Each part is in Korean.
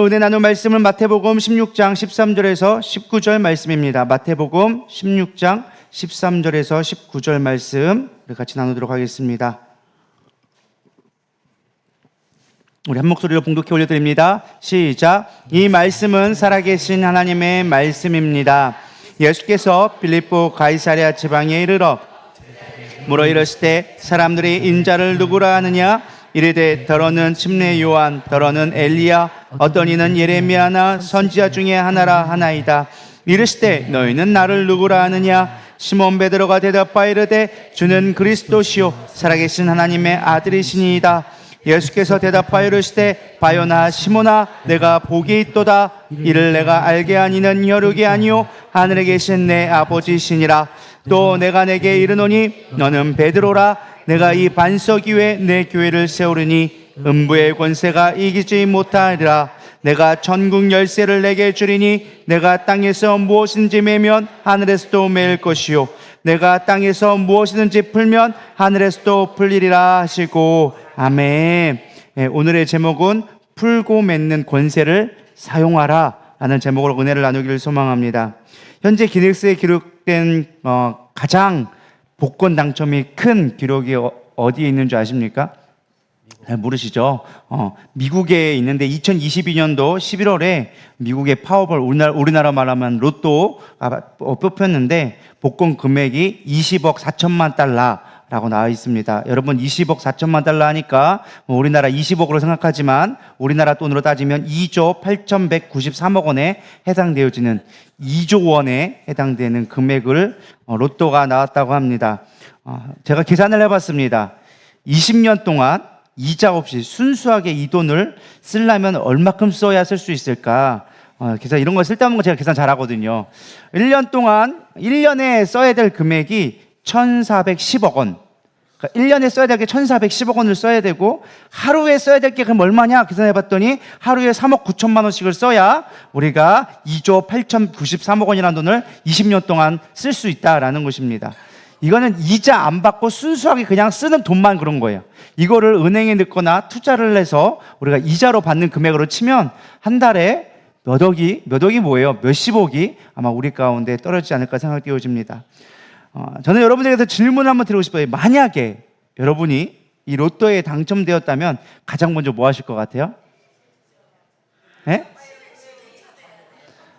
오늘 나눌 말씀은 마태복음 16장 13절에서 19절 말씀입니다. 마태복음 16장 13절에서 19절 말씀 우리 같이 나누도록 하겠습니다. 우리 한 목소리로 봉독해 올려드립니다. 시작. 이 말씀은 살아계신 하나님의 말씀입니다. 예수께서 빌립보 가이사랴 지방에 이르러 물어 이르실 때 사람들이 인자를 누구라 하느냐? 이르되 더러는 침례 요한, 더러는 엘리야, 어떤 이는 예레미야나 선지자 중에 하나라 하나이다. 이르실 때 너희는 나를 누구라 하느냐? 시몬 베드로가 대답하여 이르되 주는 그리스도시요 살아계신 하나님의 아들이시니이다. 예수께서 대답하여 이르시되 바요나 시몬아 내가 복이 있도다. 이를 내가 알게 하니는 혈육이 아니요 하늘에 계신 내 아버지시니라. 또 내가 내게 이르노니 너는 베드로라. 내가 이 반석 위에 내 교회를 세우리니 음부의 권세가 이기지 못하리라. 내가 전국 열쇠를 내게 주리니 내가 땅에서 무엇이든지 매면 하늘에서도 매일 것이요 내가 땅에서 무엇이든지 풀면 하늘에서도 풀리리라 하시고 아멘. 오늘의 제목은 풀고 맺는 권세를 사용하라 라는 제목으로 은혜를 나누기를 소망합니다. 현재 기네스에 기록된 가장 복권 당첨이 큰 기록이 어디에 있는 줄 아십니까? 모르시죠? 미국에 있는데 2022년도 11월에 미국의 파워볼 우리나라 말하면 로또가 뽑혔는데 복권 금액이 20억 4천만 달러라고 나와 있습니다. 여러분 20억 4천만 달러 하니까 우리나라 20억으로 생각하지만 우리나라 돈으로 따지면 2조 8,193억 원에 해당되어지는 2조 원에 해당되는 금액을 로또가 나왔다고 합니다. 제가 계산을 해봤습니다. 20년 동안 이자 없이 순수하게 이 돈을 쓰려면 얼마큼 써야 쓸 수 있을까? 계산 이런 거 쓸데없는 거 제가 계산 잘하거든요. 1년 동안 1년에 써야 될 금액이 1,410억 원. 그러니까 1년에 써야 될 게 1,410억 원을 써야 되고 하루에 써야 될 게 그럼 얼마냐? 계산해 봤더니 하루에 3억 9천만 원씩을 써야 우리가 2조 8,093억 원이라는 돈을 20년 동안 쓸 수 있다라는 것입니다. 이거는 이자 안 받고 순수하게 그냥 쓰는 돈만 그런 거예요. 이거를 은행에 넣거나 투자를 해서 우리가 이자로 받는 금액으로 치면 한 달에 몇 억이 뭐예요? 몇십억이 아마 우리 가운데 떨어지지 않을까 생각되어집니다. 저는 여러분들에게서 질문을 한번 드리고 싶어요. 만약에 여러분이 이 로또에 당첨되었다면 가장 먼저 뭐 하실 것 같아요? 네?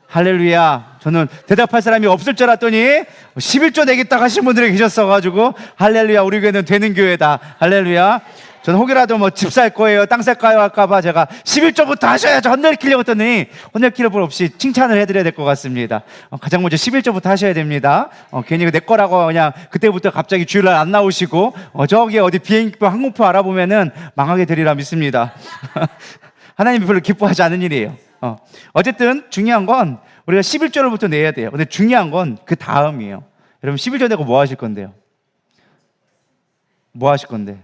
할렐루야. 저는 대답할 사람이 없을 줄 알았더니 11조 내겠다 하신 분들이 계셨어가지고 할렐루야, 우리 교회는 되는 교회다. 할렐루야. 저는 혹여라도 집 살 거예요, 땅 살 거예요 할까봐 제가 11조부터 하셔야죠 혼내키려고 했더니 혼내키려 볼 없이 칭찬을 해드려야 될 것 같습니다. 가장 먼저 11조부터 하셔야 됩니다. 괜히 내 거라고 그냥 그때부터 갑자기 주일날 안 나오시고 저기 어디 비행기표 항공표 알아보면은 망하게 되리라 믿습니다. 하나님이 별로 기뻐하지 않은 일이에요. 어쨌든 중요한 건 우리가 11조를부터 내야 돼요. 근데 중요한 건 그 다음이에요. 여러분 11조 내고 뭐 하실 건데요? 뭐 하실 건데?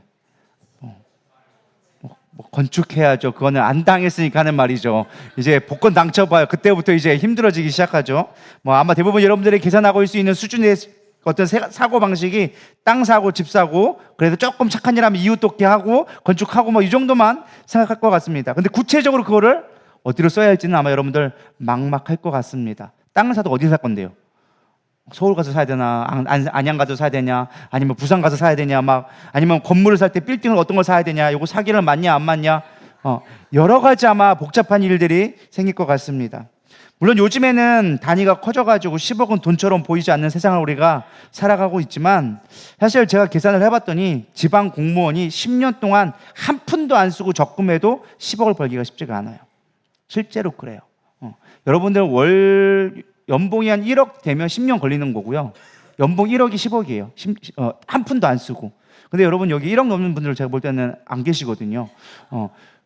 건축해야죠. 그거는 안 당했으니까 하는 말이죠. 이제 복권 당첨봐요. 그때부터 이제 힘들어지기 시작하죠. 아마 대부분 여러분들이 계산하고 있을 수 있는 수준의 어떤 사고 방식이 땅 사고, 집 사고, 그래서 조금 착한 일 하면 이웃 돕게 하고, 건축하고 이 정도만 생각할 것 같습니다. 근데 구체적으로 그거를 어디로 써야 할지는 아마 여러분들 막막할 것 같습니다. 땅을 사도 어디 살 건데요? 서울 가서 사야 되나, 안양 가서 사야 되냐, 아니면 부산 가서 사야 되냐, 아니면 건물을 살 때 빌딩을 어떤 걸 사야 되냐, 이거 사기를 맞냐 안 맞냐, 여러 가지 아마 복잡한 일들이 생길 것 같습니다. 물론 요즘에는 단위가 커져가지고 10억은 돈처럼 보이지 않는 세상을 우리가 살아가고 있지만 사실 제가 계산을 해봤더니 지방 공무원이 10년 동안 한 푼도 안 쓰고 적금해도 10억을 벌기가 쉽지가 않아요. 실제로 그래요. 여러분들 연봉이 한 1억 되면 10년 걸리는 거고요. 연봉 1억이 10억이에요. 한 푼도 안 쓰고. 근데 여러분 여기 1억 넘는 분들 제가 볼 때는 안 계시거든요.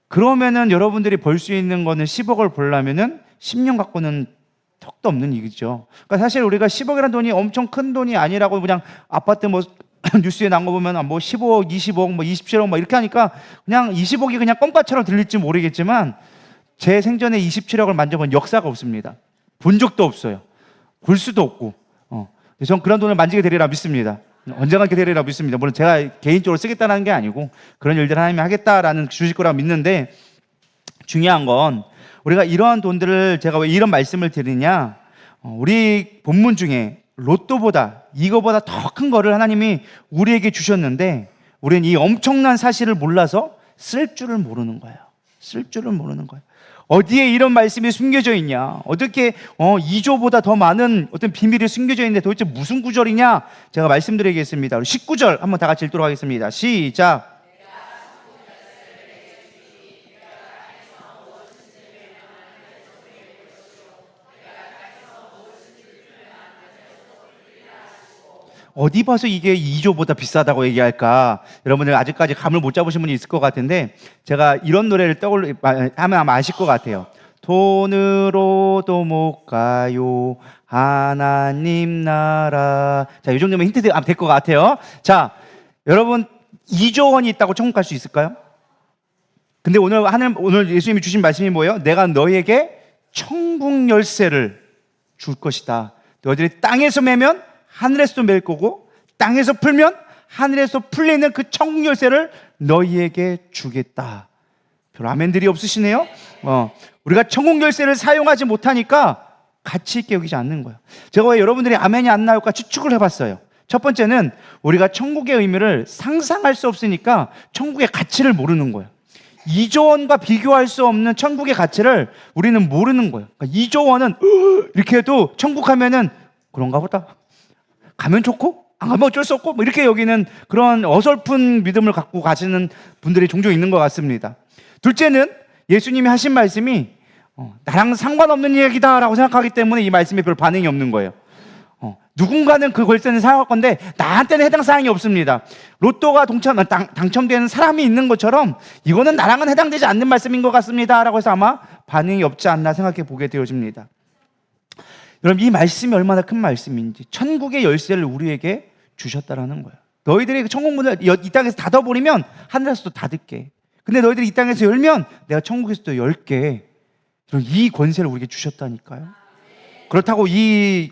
그러면은 여러분들이 벌 수 있는 거는 10억을 벌려면은 10년 갖고는 턱도 없는 얘기죠. 그러니까 사실 우리가 10억이라는 돈이 엄청 큰 돈이 아니라고 그냥 아파트 뉴스에 나온 거 보면 15억, 20억, 27억 이렇게 하니까 그냥 20억이 그냥 껌값처럼 들릴지 모르겠지만 제 생전에 27억을 만져본 역사가 없습니다. 본 적도 없어요. 볼 수도 없고. 전 그런 돈을 만지게 되리라 믿습니다. 언젠가 이렇게 되리라 믿습니다. 물론 제가 개인적으로 쓰겠다는 게 아니고 그런 일들을 하나님이 하겠다라는 주실 거라고 믿는데 중요한 건 우리가 이러한 돈들을 제가 왜 이런 말씀을 드리냐, 우리 본문 중에 로또보다 이거보다 더 큰 거를 하나님이 우리에게 주셨는데 우리는 이 엄청난 사실을 몰라서 쓸 줄을 모르는 거예요. 쓸 줄을 모르는 거예요. 어디에 이런 말씀이 숨겨져 있냐, 어떻게 2조보다 더 많은 어떤 비밀이 숨겨져 있는데 도대체 무슨 구절이냐, 제가 말씀드리겠습니다. 우리 19절 한번 다 같이 읽도록 하겠습니다. 시작. 어디 봐서 이게 2조보다 비싸다고 얘기할까? 여러분들 아직까지 감을 못 잡으신 분이 있을 것 같은데, 제가 이런 노래를 하면 아마 아실 것 같아요. 돈으로도 못 가요 하나님 나라. 자, 이 정도면 힌트 될 것 같아요. 자, 여러분 2조 원이 있다고 천국 갈 수 있을까요? 근데 오늘 예수님이 주신 말씀이 뭐예요? 내가 너에게 천국 열쇠를 줄 것이다. 너희들이 땅에서 매면 하늘에서도 맬 거고, 땅에서 풀면 하늘에서 풀리는 그 천국 열쇠를 너희에게 주겠다. 별 아멘들이 없으시네요. 우리가 천국 열쇠를 사용하지 못하니까 가치 있게 여기지 않는 거예요. 제가 왜 여러분들이 아멘이 안 나올까 추측을 해봤어요. 첫 번째는 우리가 천국의 의미를 상상할 수 없으니까 천국의 가치를 모르는 거예요. 2조 원과 비교할 수 없는 천국의 가치를 우리는 모르는 거예요. 그러니까 2조 원은 이렇게 해도 천국 하면은 그런가 보다, 가면 좋고 안 가면 어쩔 수 없고, 이렇게 여기는 그런 어설픈 믿음을 갖고 가시는 분들이 종종 있는 것 같습니다. 둘째는 예수님이 하신 말씀이 나랑 상관없는 얘기다라고 생각하기 때문에 이 말씀에 별 반응이 없는 거예요. 누군가는 그 걸쇠는 사용할 건데 나한테는 해당 사항이 없습니다. 로또가 당첨되는 사람이 있는 것처럼 이거는 나랑은 해당되지 않는 말씀인 것 같습니다 라고 해서 아마 반응이 없지 않나 생각해 보게 되어집니다. 여러분, 이 말씀이 얼마나 큰 말씀인지, 천국의 열쇠를 우리에게 주셨다라는 거예요. 너희들이 천국 문을 이 땅에서 닫아버리면 하늘에서도 닫을게. 근데 너희들이 이 땅에서 열면 내가 천국에서도 열게. 이 권세를 우리에게 주셨다니까요. 그렇다고 이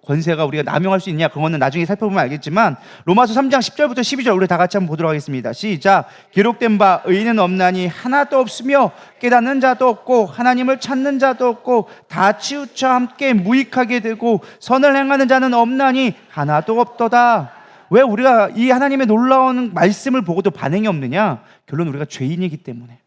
권세가 우리가 남용할 수 있냐, 그거는 나중에 살펴보면 알겠지만, 로마서 3장 10절부터 12절 우리 다 같이 한번 보도록 하겠습니다. 시작. 기록된 바 의인은 없나니 하나도 없으며 깨닫는 자도 없고 하나님을 찾는 자도 없고 다 치우쳐 함께 무익하게 되고 선을 행하는 자는 없나니 하나도 없도다. 왜 우리가 이 하나님의 놀라운 말씀을 보고도 반응이 없느냐? 결론, 우리가 죄인이기 때문에.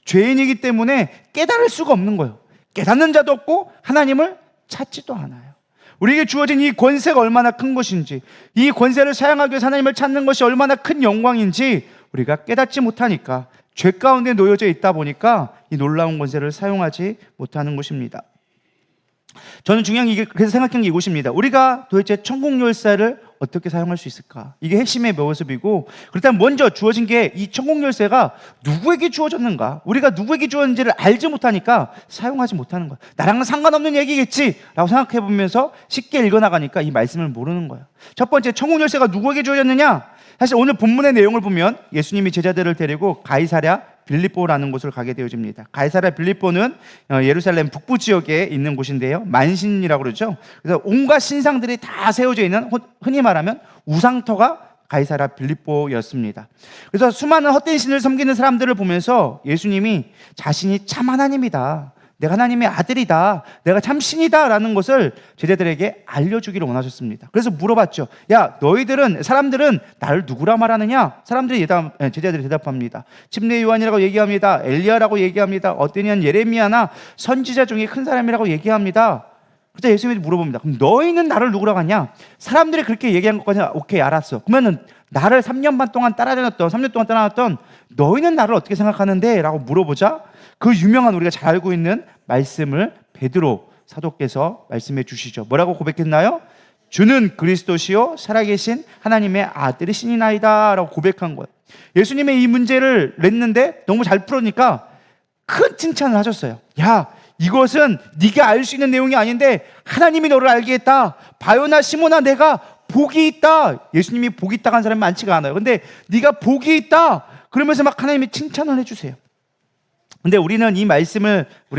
죄인이기 때문에 깨달을 수가 없는 거예요. 깨닫는 자도 없고 하나님을 찾지도 않아요. 우리에게 주어진 이 권세가 얼마나 큰 것인지, 이 권세를 사용하기 위해서 하나님을 찾는 것이 얼마나 큰 영광인지 우리가 깨닫지 못하니까, 죄 가운데 놓여져 있다 보니까 이 놀라운 권세를 사용하지 못하는 것입니다. 저는 중요한 게, 그래서 생각한 게 이것입니다. 우리가 도대체 천국 열쇠를 어떻게 사용할 수 있을까? 이게 핵심의 모습이고, 그렇다면 먼저 주어진 게, 이 천국 열쇠가 누구에게 주어졌는가? 우리가 누구에게 주어졌는지를 알지 못하니까 사용하지 못하는 거야. 나랑은 상관없는 얘기겠지 라고 생각해 보면서 쉽게 읽어나가니까 이 말씀을 모르는 거예요. 첫 번째, 천국 열쇠가 누구에게 주어졌느냐? 사실 오늘 본문의 내용을 보면 예수님이 제자들을 데리고 가이사랴 빌립보라는 곳을 가게 되어집니다. 가이사랴 빌립보는 예루살렘 북부 지역에 있는 곳인데요, 만신이라고 그러죠. 그래서 온갖 신상들이 다 세워져 있는, 흔히 말하면 우상터가 가이사랴 빌립보였습니다. 그래서 수많은 헛된 신을 섬기는 사람들을 보면서 예수님이 자신이 참 하나님이다, 내가 하나님의 아들이다, 내가 참 신이다 라는 것을 제자들에게 알려주기를 원하셨습니다. 그래서 물어봤죠. 야, 사람들은 나를 누구라 말하느냐? 제자들이 대답합니다. 침례 요한이라고 얘기합니다. 엘리야라고 얘기합니다. 어떤 이는 예레미야나 선지자 중에 큰 사람이라고 얘기합니다. 그래서 예수님이 물어봅니다. 그럼 너희는 나를 누구라고 하냐? 사람들이 그렇게 얘기한 것까지 오케이, 알았어. 그러면은 나를 3년 반 동안 따라다녔던, 3년 동안 따라다녔던 너희는 나를 어떻게 생각하는데? 라고 물어보자 그 유명한, 우리가 잘 알고 있는 말씀을 베드로 사도께서 말씀해 주시죠. 뭐라고 고백했나요? 주는 그리스도시요 살아계신 하나님의 아들이시니나이다 라고 고백한 거예요. 예수님의 이 문제를 냈는데 너무 잘 풀으니까 큰 칭찬을 하셨어요. 야, 이것은 네가 알 수 있는 내용이 아닌데 하나님이 너를 알게 했다. 바요나 시모나, 내가 복이 있다. 예수님이 복이 있다고 한 사람이 많지가 않아요. 근데 네가 복이 있다 그러면서 막 하나님이 칭찬을 해주세요. 근데 우리는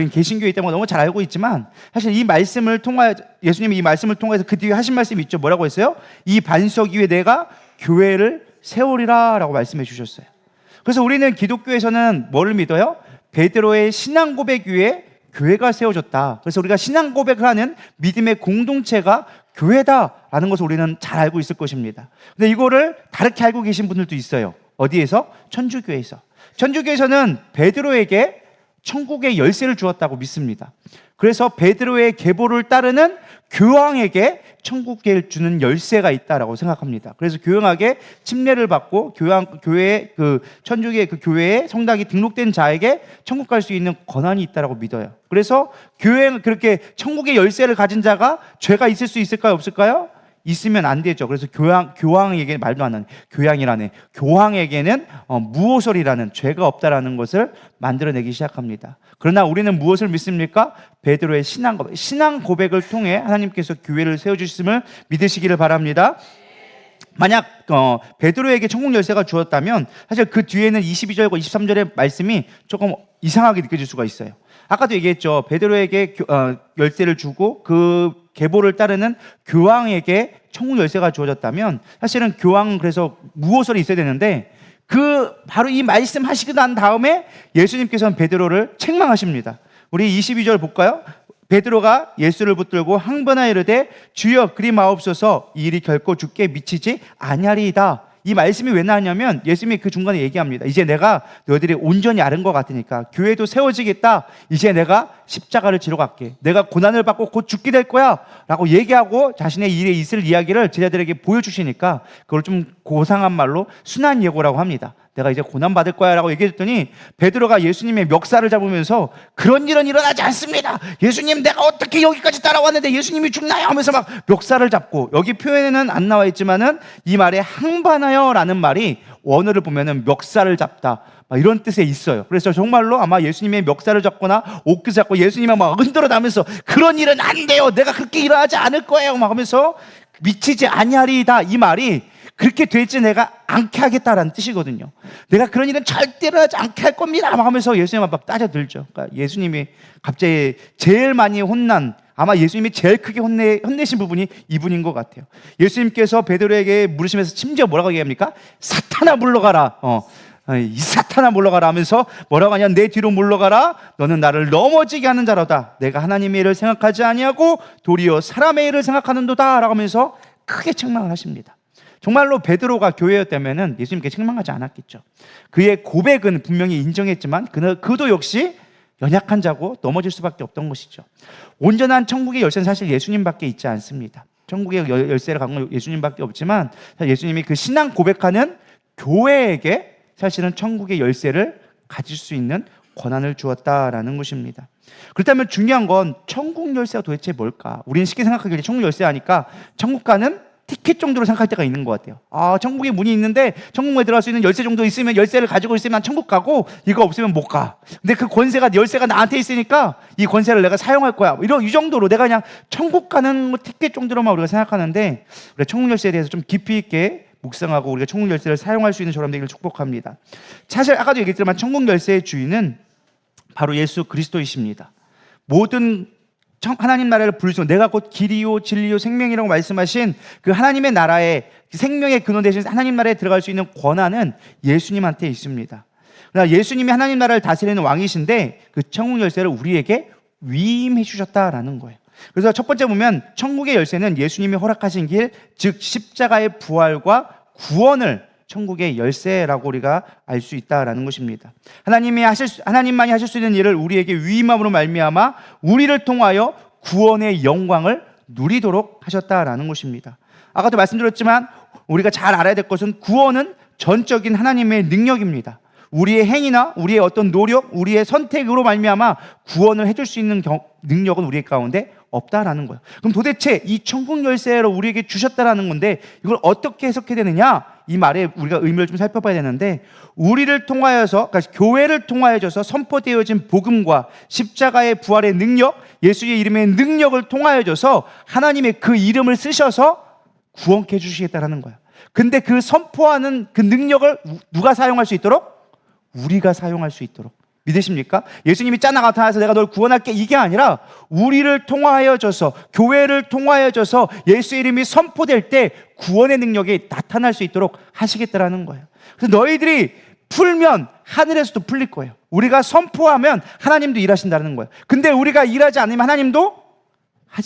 개신교이기 때문에 너무 잘 알고 있지만, 사실 이 말씀을 통하여, 예수님이 이 말씀을 통해서 그 뒤에 하신 말씀이 있죠. 뭐라고 했어요? 이 반석 위에 내가 교회를 세우리라 라고 말씀해 주셨어요. 그래서 우리는 기독교에서는 뭐를 믿어요? 베드로의 신앙 고백 위에 교회가 세워졌다. 그래서 우리가 신앙 고백을 하는 믿음의 공동체가 교회다라는 것을 우리는 잘 알고 있을 것입니다. 근데 이거를 다르게 알고 계신 분들도 있어요. 어디에서? 천주교에서. 천주교에서는 베드로에게 천국의 열쇠를 주었다고 믿습니다. 그래서 베드로의 계보를 따르는 교황에게 천국을 주는 열쇠가 있다라고 생각합니다. 그래서 교황에게 침례를 받고 교회 천주교의 그 교회에 성당이 등록된 자에게 천국 갈 수 있는 권한이 있다라고 믿어요. 그래서 교회는 그렇게 천국의 열쇠를 가진 자가 죄가 있을 수 있을까요? 없을까요? 있으면 안 되죠. 그래서 교황에게 말도 안 하는 교양이라네. 교황에게는 무오설이라는 죄가 없다라는 것을 만들어내기 시작합니다. 그러나 우리는 무엇을 믿습니까? 베드로의 신앙 고백을 통해 하나님께서 교회를 세워주심을 믿으시기를 바랍니다. 만약 베드로에게 천국 열쇠가 주었다면 사실 그 뒤에는 22절과 23절의 말씀이 조금 이상하게 느껴질 수가 있어요. 아까도 얘기했죠. 베드로에게 열쇠를 주고 그 계보를 따르는 교황에게 천국 열쇠가 주어졌다면 사실은 교황은 그래서 무오설이 있어야 되는데 바로 이 말씀 하시고 난 다음에 예수님께서는 베드로를 책망하십니다. 우리 22절 볼까요? 베드로가 예수를 붙들고 항변하여 이르되 주여 그리 마옵소서 이 일이 결코 주께 미치지 아니하리이다. 이 말씀이 왜 나왔냐면 예수님이 그 중간에 얘기합니다. 이제 내가 너희들이 온전히 아는 것 같으니까 교회도 세워지겠다. 이제 내가 십자가를 지러 갈게. 내가 고난을 받고 곧 죽게 될 거야 라고 얘기하고 자신의 일에 있을 이야기를 제자들에게 보여주시니까 그걸 좀 고상한 말로 순한 예고라고 합니다. 내가 이제 고난받을 거야 라고 얘기했더니 베드로가 예수님의 멱살을 잡으면서 그런 일은 일어나지 않습니다. 예수님 내가 어떻게 여기까지 따라왔는데 예수님이 죽나요? 하면서 막 멱살을 잡고, 여기 표현에는 안 나와 있지만은 이 말에 항반하여 라는 말이 원어를 보면은 멱살을 잡다 이런 뜻에 있어요. 그래서 정말로 아마 예수님의 멱살을 잡거나 옷깃 잡고 예수님을 막 흔들어 나면서 그런 일은 안 돼요. 내가 그렇게 일어나지 않을 거예요. 막 하면서 미치지 아니하리이다. 이 말이 그렇게 될지 내가 않게 하겠다라는 뜻이거든요. 내가 그런 일은 절대로 하지 않게 할 겁니다. 막 하면서 예수님 앞에 따져들죠. 그러니까 예수님이 갑자기 제일 많이 아마 예수님이 제일 크게 혼내신 부분이 이분인 것 같아요. 예수님께서 베드로에게 물으시면서 심지어 뭐라고 얘기합니까? 사탄아 물러가라. 이 사탄아 물러가라 하면서 뭐라고 하냐? 내 뒤로 물러가라. 너는 나를 넘어지게 하는 자로다. 내가 하나님의 일을 생각하지 아니하고 도리어 사람의 일을 생각하는도다 라고 하면서 크게 책망을 하십니다. 정말로 베드로가 교회였다면 예수님께 책망하지 않았겠죠. 그의 고백은 분명히 인정했지만 그도 역시 연약한 자고 넘어질 수밖에 없던 것이죠. 온전한 천국의 열쇠는 사실 예수님밖에 있지 않습니다. 천국의 열쇠를 갖고 있는 예수님밖에 없지만 예수님이 그 신앙 고백하는 교회에게 사실은 천국의 열쇠를 가질 수 있는 권한을 주었다라는 것입니다. 그렇다면 중요한 건 천국 열쇠가 도대체 뭘까? 우리는 쉽게 생각하기에 천국 열쇠 하니까 천국 가는 티켓 정도로 생각할 때가 있는 것 같아요. 천국에 문이 있는데 천국에 들어갈 수 있는 열쇠 정도 있으면, 열쇠를 가지고 있으면 천국 가고 이거 없으면 못 가. 근데 그 열쇠가 나한테 있으니까 이 권세를 내가 사용할 거야. 이 정도로 내가 그냥 천국 가는 티켓 정도로만 우리가 생각하는데, 우리가 천국 열쇠에 대해서 좀 깊이 있게 묵상하고 우리가 천국 열쇠를 사용할 수 있는 저람 되기를 축복합니다. 사실 아까도 얘기했지만 천국 열쇠의 주인은 바로 예수 그리스도이십니다. 모든 하나님 나라를 부르시고 내가 곧 길이요 진리요 생명이라고 말씀하신 그 하나님의 나라에, 생명의 근원 되신 하나님 나라에 들어갈 수 있는 권한은 예수님한테 있습니다. 그러나 예수님이 하나님 나라를 다스리는 왕이신데 그 천국 열쇠를 우리에게 위임해 주셨다라는 거예요. 그래서 첫 번째 보면 천국의 열쇠는 예수님이 허락하신 길, 즉 십자가의 부활과 구원을 천국의 열쇠라고 우리가 알 수 있다라는 것입니다. 하나님만이 하실 수 있는 일을 우리에게 위임함으로 말미암아 우리를 통하여 구원의 영광을 누리도록 하셨다라는 것입니다. 아까도 말씀드렸지만 우리가 잘 알아야 될 것은 구원은 전적인 하나님의 능력입니다. 우리의 행위나 우리의 어떤 노력, 우리의 선택으로 말미암아 구원을 해줄 수 있는 능력은 우리 가운데 없다라는 거예요. 그럼 도대체 이 천국 열쇠로 우리에게 주셨다라는 건데 이걸 어떻게 해석해야 되느냐? 이 말에 우리가 의미를 좀 살펴봐야 되는데, 우리를 통하여서, 그러니까 교회를 통하여져서 선포되어진 복음과 십자가의 부활의 능력, 예수의 이름의 능력을 통하여져서 하나님의 그 이름을 쓰셔서 구원케 해주시겠다라는 거예요. 근데 그 선포하는 그 능력을 누가 사용할 수 있도록? 우리가 사용할 수 있도록. 믿으십니까? 예수님이 짠나 나타나서 내가 널 구원할게, 이게 아니라 우리를 통하여져서, 교회를 통하여져서 예수의 이름이 선포될 때 구원의 능력이 나타날 수 있도록 하시겠다라는 거예요. 그래서 너희들이 풀면 하늘에서도 풀릴 거예요. 우리가 선포하면 하나님도 일하신다는 거예요. 근데 우리가 일하지 않으면 하나님도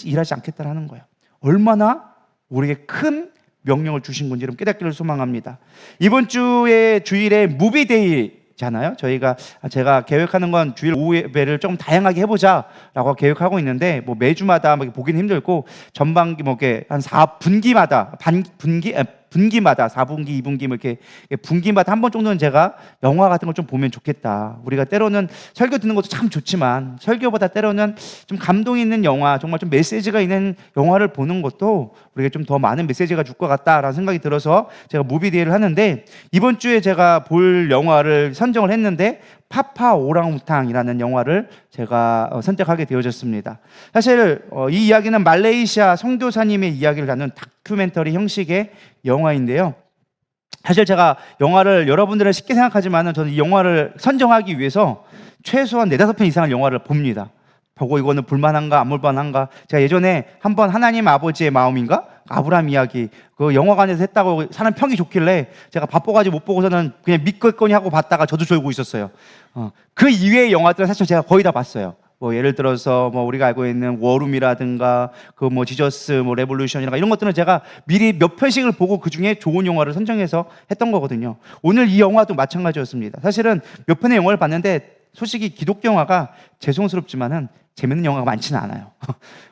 일하지 않겠다는 거예요. 얼마나 우리에게 큰 명령을 주신 건지 여러분 깨닫기를 소망합니다. 이번 주에 주일에 무비데이잖아요. 제가 계획하는 건 주일 오후 예배를 좀 다양하게 해보자라고 계획하고 있는데, 뭐 매주마다 보기는 힘들고 전반기 한 4분기마다 분기마다 4분기, 2분기 이렇게 분기마다 한 번 정도는 제가 영화 같은 걸 좀 보면 좋겠다. 우리가 때로는 설교 듣는 것도 참 좋지만 설교보다 때로는 좀 감동이 있는 영화, 정말 좀 메시지가 있는 영화를 보는 것도 우리가 좀 더 많은 메시지가 줄 것 같다라는 생각이 들어서 제가 무비데이를 하는데, 이번 주에 제가 볼 영화를 선정을 했는데 파파 오랑우탕이라는 영화를 제가 선택하게 되어졌습니다. 사실 이 이야기는 말레이시아 선교사님의 이야기를 다룬 다큐멘터리 형식의 영화인데요. 사실 제가 영화를, 여러분들은 쉽게 생각하지만 저는 이 영화를 선정하기 위해서 최소한 4-5편 이상의 영화를 봅니다. 보고 이거는 볼만한가 안 볼만한가. 제가 예전에 한번 하나님 아버지의 마음인가? 아브라함 이야기 그 영화관에서 했다고 사람 평이 좋길래 제가 바빠가지고 못 보고서는 그냥 믿겠거니 하고 봤다가 저도 졸고 있었어요. 그 이외의 영화들은 사실 제가 거의 다 봤어요. 뭐 예를 들어서 뭐 우리가 알고 있는 워룸이라든가 그 뭐 지저스 뭐 레볼루션이라든가 이런 것들은 제가 미리 몇 편씩을 보고 그 중에 좋은 영화를 선정해서 했던 거거든요. 오늘 이 영화도 마찬가지였습니다. 사실은 몇 편의 영화를 봤는데 솔직히 기독교 영화가 죄송스럽지만은 재밌는 영화가 많지는 않아요.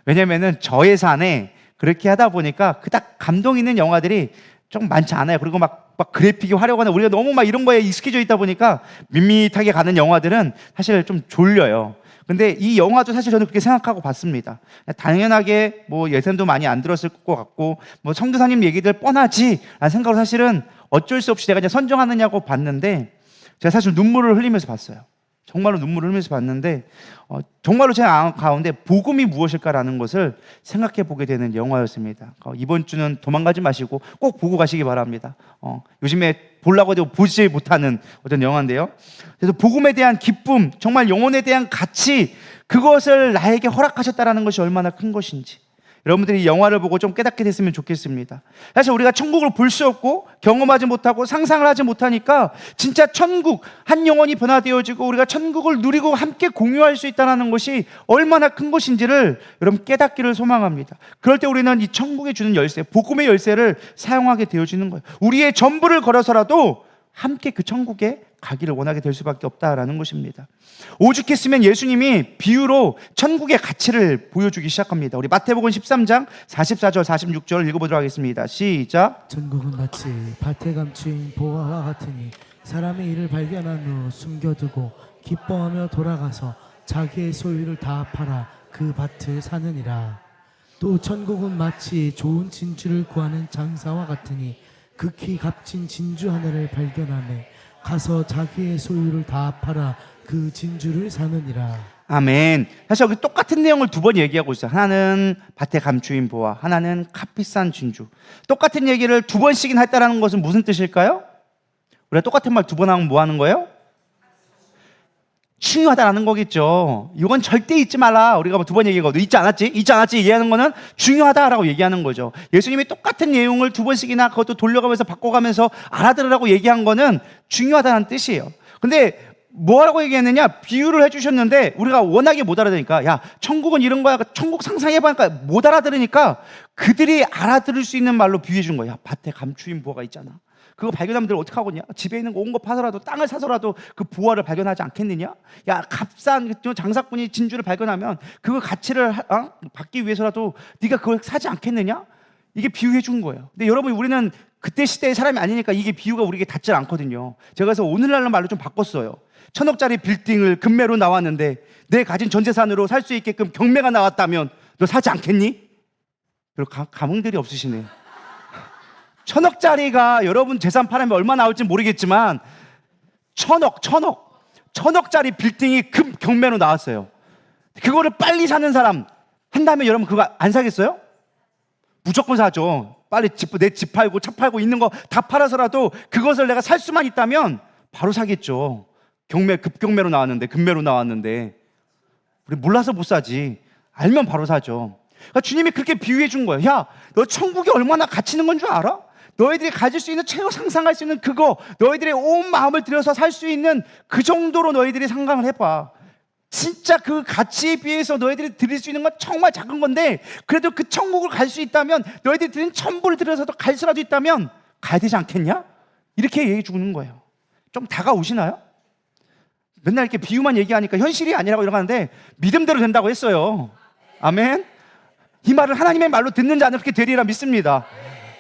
왜냐면은 저예산에 그렇게 하다 보니까 그닥 감동 있는 영화들이 좀 많지 않아요. 그리고 막 그래픽이 화려하거나 우리가 너무 막 이런 거에 익숙해져 있다 보니까 밋밋하게 가는 영화들은 사실 좀 졸려요. 근데 이 영화도 사실 저는 그렇게 생각하고 봤습니다. 당연하게 뭐 예산도 많이 안 들었을 것 같고 뭐 성교사님 얘기들 뻔하지 라는 생각으로 사실은 어쩔 수 없이 내가 그냥 선정하느냐고 봤는데, 제가 사실 눈물을 흘리면서 봤어요. 정말로 눈물을 흘리면서 봤는데 정말로 제 가운데 복음이 무엇일까라는 것을 생각해 보게 되는 영화였습니다. 이번 주는 도망가지 마시고 꼭 보고 가시기 바랍니다. 요즘에 보려고 해도 보지 못하는 어떤 영화인데요. 그래서 복음에 대한 기쁨, 정말 영혼에 대한 가치, 그것을 나에게 허락하셨다라는 것이 얼마나 큰 것인지 여러분들이 이 영화를 보고 좀 깨닫게 됐으면 좋겠습니다. 사실 우리가 천국을 볼 수 없고 경험하지 못하고 상상을 하지 못하니까 진짜 천국, 한 영혼이 변화되어지고 우리가 천국을 누리고 함께 공유할 수 있다는 것이 얼마나 큰 것인지를 여러분 깨닫기를 소망합니다. 그럴 때 우리는 이 천국에 주는 열쇠, 복음의 열쇠를 사용하게 되어지는 거예요. 우리의 전부를 걸어서라도 함께 그 천국에 가기를 원하게 될 수밖에 없다라는 것입니다. 오죽했으면 예수님이 비유로 천국의 가치를 보여주기 시작합니다. 우리 마태복음 13장 44절 46절 읽어보도록 하겠습니다. 시작. 천국은 마치 밭에 감추인 보화와 같으니 사람의 이를 발견한 후 숨겨두고 기뻐하며 돌아가서 자기의 소유를 다 팔아 그 밭을 사느니라. 또 천국은 마치 좋은 진주를 구하는 장사와 같으니 극히 값진 진주 하나를 발견하며 가서 자기의 소유를 다 팔아 그 진주를 사느니라. 아멘. 사실 여기 똑같은 내용을 2번 얘기하고 있어요. 하나는 밭에 감추인 보화, 하나는 값비싼 진주. 똑같은 얘기를 2번씩이나 했다는 것은 무슨 뜻일까요? 우리가 똑같은 말 2번 하면 뭐 하는 거예요? 중요하다라는 거겠죠. 이건 절대 잊지 말라. 우리가 2번 얘기하거든. 잊지 않았지 얘기하는 거는 중요하다라고 얘기하는 거죠. 예수님이 똑같은 내용을 2번씩이나 그것도 돌려가면서 바꿔가면서 알아들으라고 얘기한 거는 중요하다는 뜻이에요. 근데 뭐라고 얘기했느냐? 비유를 해주셨는데 우리가 워낙에 못 알아들으니까, 야, 천국은 이런 거야. 천국 상상해보니까 못 알아들으니까 그들이 알아들을 수 있는 말로 비유해 준 거야. 야, 밭에 감추인 보화가 있잖아. 그거 발견하면 어떻게 하겠냐? 집에 있는 거 온 거 파서라도, 땅을 사서라도 그 보화를 발견하지 않겠느냐? 야, 값싼 장사꾼이 진주를 발견하면 그 가치를 받기 위해서라도 네가 그걸 사지 않겠느냐? 이게 비유해 준 거예요. 근데 여러분, 우리는 그때 시대의 사람이 아니니까 이게 비유가 우리에게 닿지 않거든요. 제가 그래서 오늘날 말로 좀 바꿨어요. 1,000억짜리 빌딩을 금매로 나왔는데 내 가진 전 재산으로 살 수 있게끔 경매가 나왔다면 너 사지 않겠니? 그리고 감흥들이 없으시네요. 1,000억짜리가 여러분 재산 팔면 얼마 나올지 모르겠지만 1,000억짜리 빌딩이 금 경매로 나왔어요. 그거를 빨리 사는 사람 한다면 여러분 그거 안 사겠어요? 무조건 사죠. 빨리 내 집 팔고 차 팔고 있는 거 다 팔아서라도 그것을 내가 살 수만 있다면 바로 사겠죠. 급경매로 나왔는데, 금매로 나왔는데. 우리 몰라서 못 사지. 알면 바로 사죠. 그러니까 주님이 그렇게 비유해 준 거예요. 야, 너 천국이 얼마나 가치 있는 건 줄 알아? 너희들이 가질 수 있는 최고 상상할 수 있는 그거, 너희들의 온 마음을 들여서 살 수 있는 그 정도로 너희들이 상상을 해봐. 진짜 그 가치에 비해서 너희들이 드릴 수 있는 건 정말 작은 건데, 그래도 그 천국을 갈 수 있다면, 너희들이 드린 천부를 들여서도 갈 수라도 있다면 가야 되지 않겠냐? 이렇게 얘기해 주는 거예요. 좀 다가오시나요? 맨날 이렇게 비유만 얘기하니까 현실이 아니라고 이러는데 믿음대로 된다고 했어요. 아멘. 이 말을 하나님의 말로 듣는 자는 그렇게 되리라 믿습니다.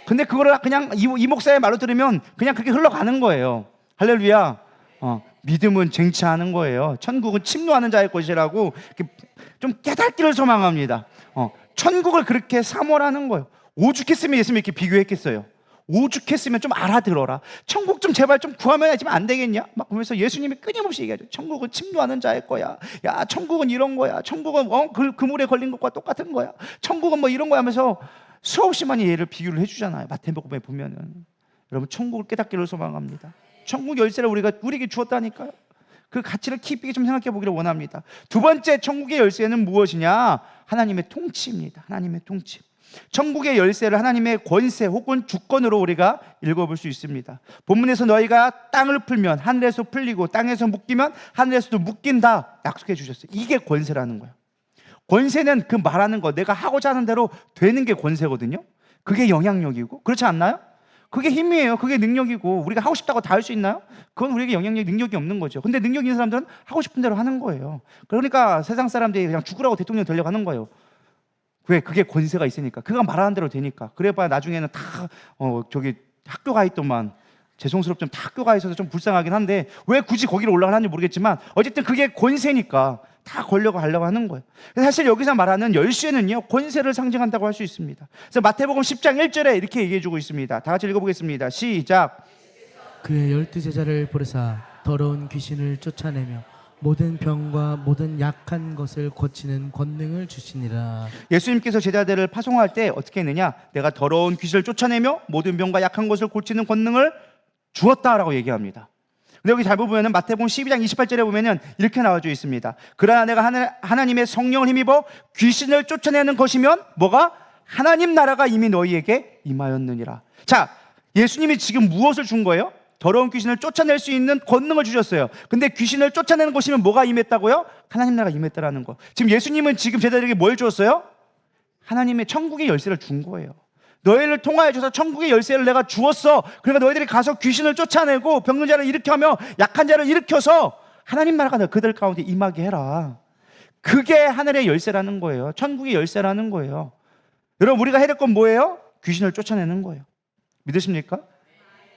근데 그거를 그냥 이 목사의 말로 들으면 그냥 그렇게 흘러가는 거예요. 할렐루야. 믿음은 쟁취하는 거예요. 천국은 침노하는 자의 것이라고 좀 깨닫기를 소망합니다. 천국을 그렇게 사모하는 거예요. 오죽했으면 예수님이 이렇게 비교했겠어요. 오죽했으면 좀 알아들어라. 천국 좀 제발 좀 구하면 하지만 안 되겠냐? 막 그러면서 예수님이 끊임없이 얘기하죠. 천국은 침노하는 자의 거야. 야, 천국은 이런 거야. 천국은 그물에 걸린 것과 똑같은 거야. 천국은 뭐 이런 거야 하면서 수없이 많이 예를 비유를 해주잖아요. 마태복음에 보면은. 여러분, 천국을 깨닫기를 소망합니다. 천국 열쇠를 우리에게 주었다니까요. 그 가치를 깊이 좀 생각해 보기를 원합니다. 두 번째 천국의 열쇠는 무엇이냐? 하나님의 통치입니다. 하나님의 통치. 천국의 열쇠를 하나님의 권세 혹은 주권으로 우리가 읽어볼 수 있습니다. 본문에서 너희가 땅을 풀면 하늘에서 풀리고 땅에서 묶이면 하늘에서도 묶인다 약속해 주셨어요. 이게 권세라는 거예요. 권세는 그 말하는 거, 내가 하고자 하는 대로 되는 게 권세거든요. 그게 영향력이고, 그렇지 않나요? 그게 힘이에요. 그게 능력이고, 우리가 하고 싶다고 다 할 수 있나요? 그건 우리에게 영향력, 능력이 없는 거죠. 근데 능력 있는 사람들은 하고 싶은 대로 하는 거예요. 그러니까 세상 사람들이 그냥 죽으라고 대통령 되려고 하는 거예요. 왜? 그게 권세가 있으니까. 그가 말하는 대로 되니까. 그래봐야 나중에는 다 학교 가 있더만. 죄송스럽지만 다 학교 가 있어서 좀 불쌍하긴 한데 왜 굳이 거기로 올라가는지 모르겠지만 어쨌든 그게 권세니까 다 걸려고 하려고 하는 거예요. 사실 여기서 말하는 열쇠는요, 권세를 상징한다고 할 수 있습니다. 그래서 마태복음 10장 1절에 이렇게 얘기해주고 있습니다. 다 같이 읽어보겠습니다. 시작. 그의 12제자를 부르사 더러운 귀신을 쫓아내며 모든 병과 모든 약한 것을 고치는 권능을 주시니라. 예수님께서 제자들을 파송할 때 어떻게 했느냐? 내가 더러운 귀신을 쫓아내며 모든 병과 약한 것을 고치는 권능을 주었다라고 얘기합니다. 근데 여기 잘 보면 마태복음 12장 28절에 보면 이렇게 나와져 있습니다. 그러나 내가 하나님의 성령을 힘입어 귀신을 쫓아내는 것이면 뭐가? 하나님 나라가 이미 너희에게 임하였느니라. 자, 예수님이 지금 무엇을 준 거예요? 더러운 귀신을 쫓아낼 수 있는 권능을 주셨어요. 근데 귀신을 쫓아내는 것이면 뭐가 임했다고요? 하나님 나라가 임했다라는 거. 지금 예수님은 지금 제자들에게 뭘 주었어요? 하나님의 천국의 열쇠를 준 거예요. 너희를 통하여 줘서 천국의 열쇠를 내가 주었어. 그러니까 너희들이 가서 귀신을 쫓아내고 병든 자를 일으켜며 약한 자를 일으켜서 하나님 나라가 그들 가운데 임하게 해라. 그게 하늘의 열쇠라는 거예요. 천국의 열쇠라는 거예요. 여러분, 우리가 해야 될 건 뭐예요? 귀신을 쫓아내는 거예요. 믿으십니까?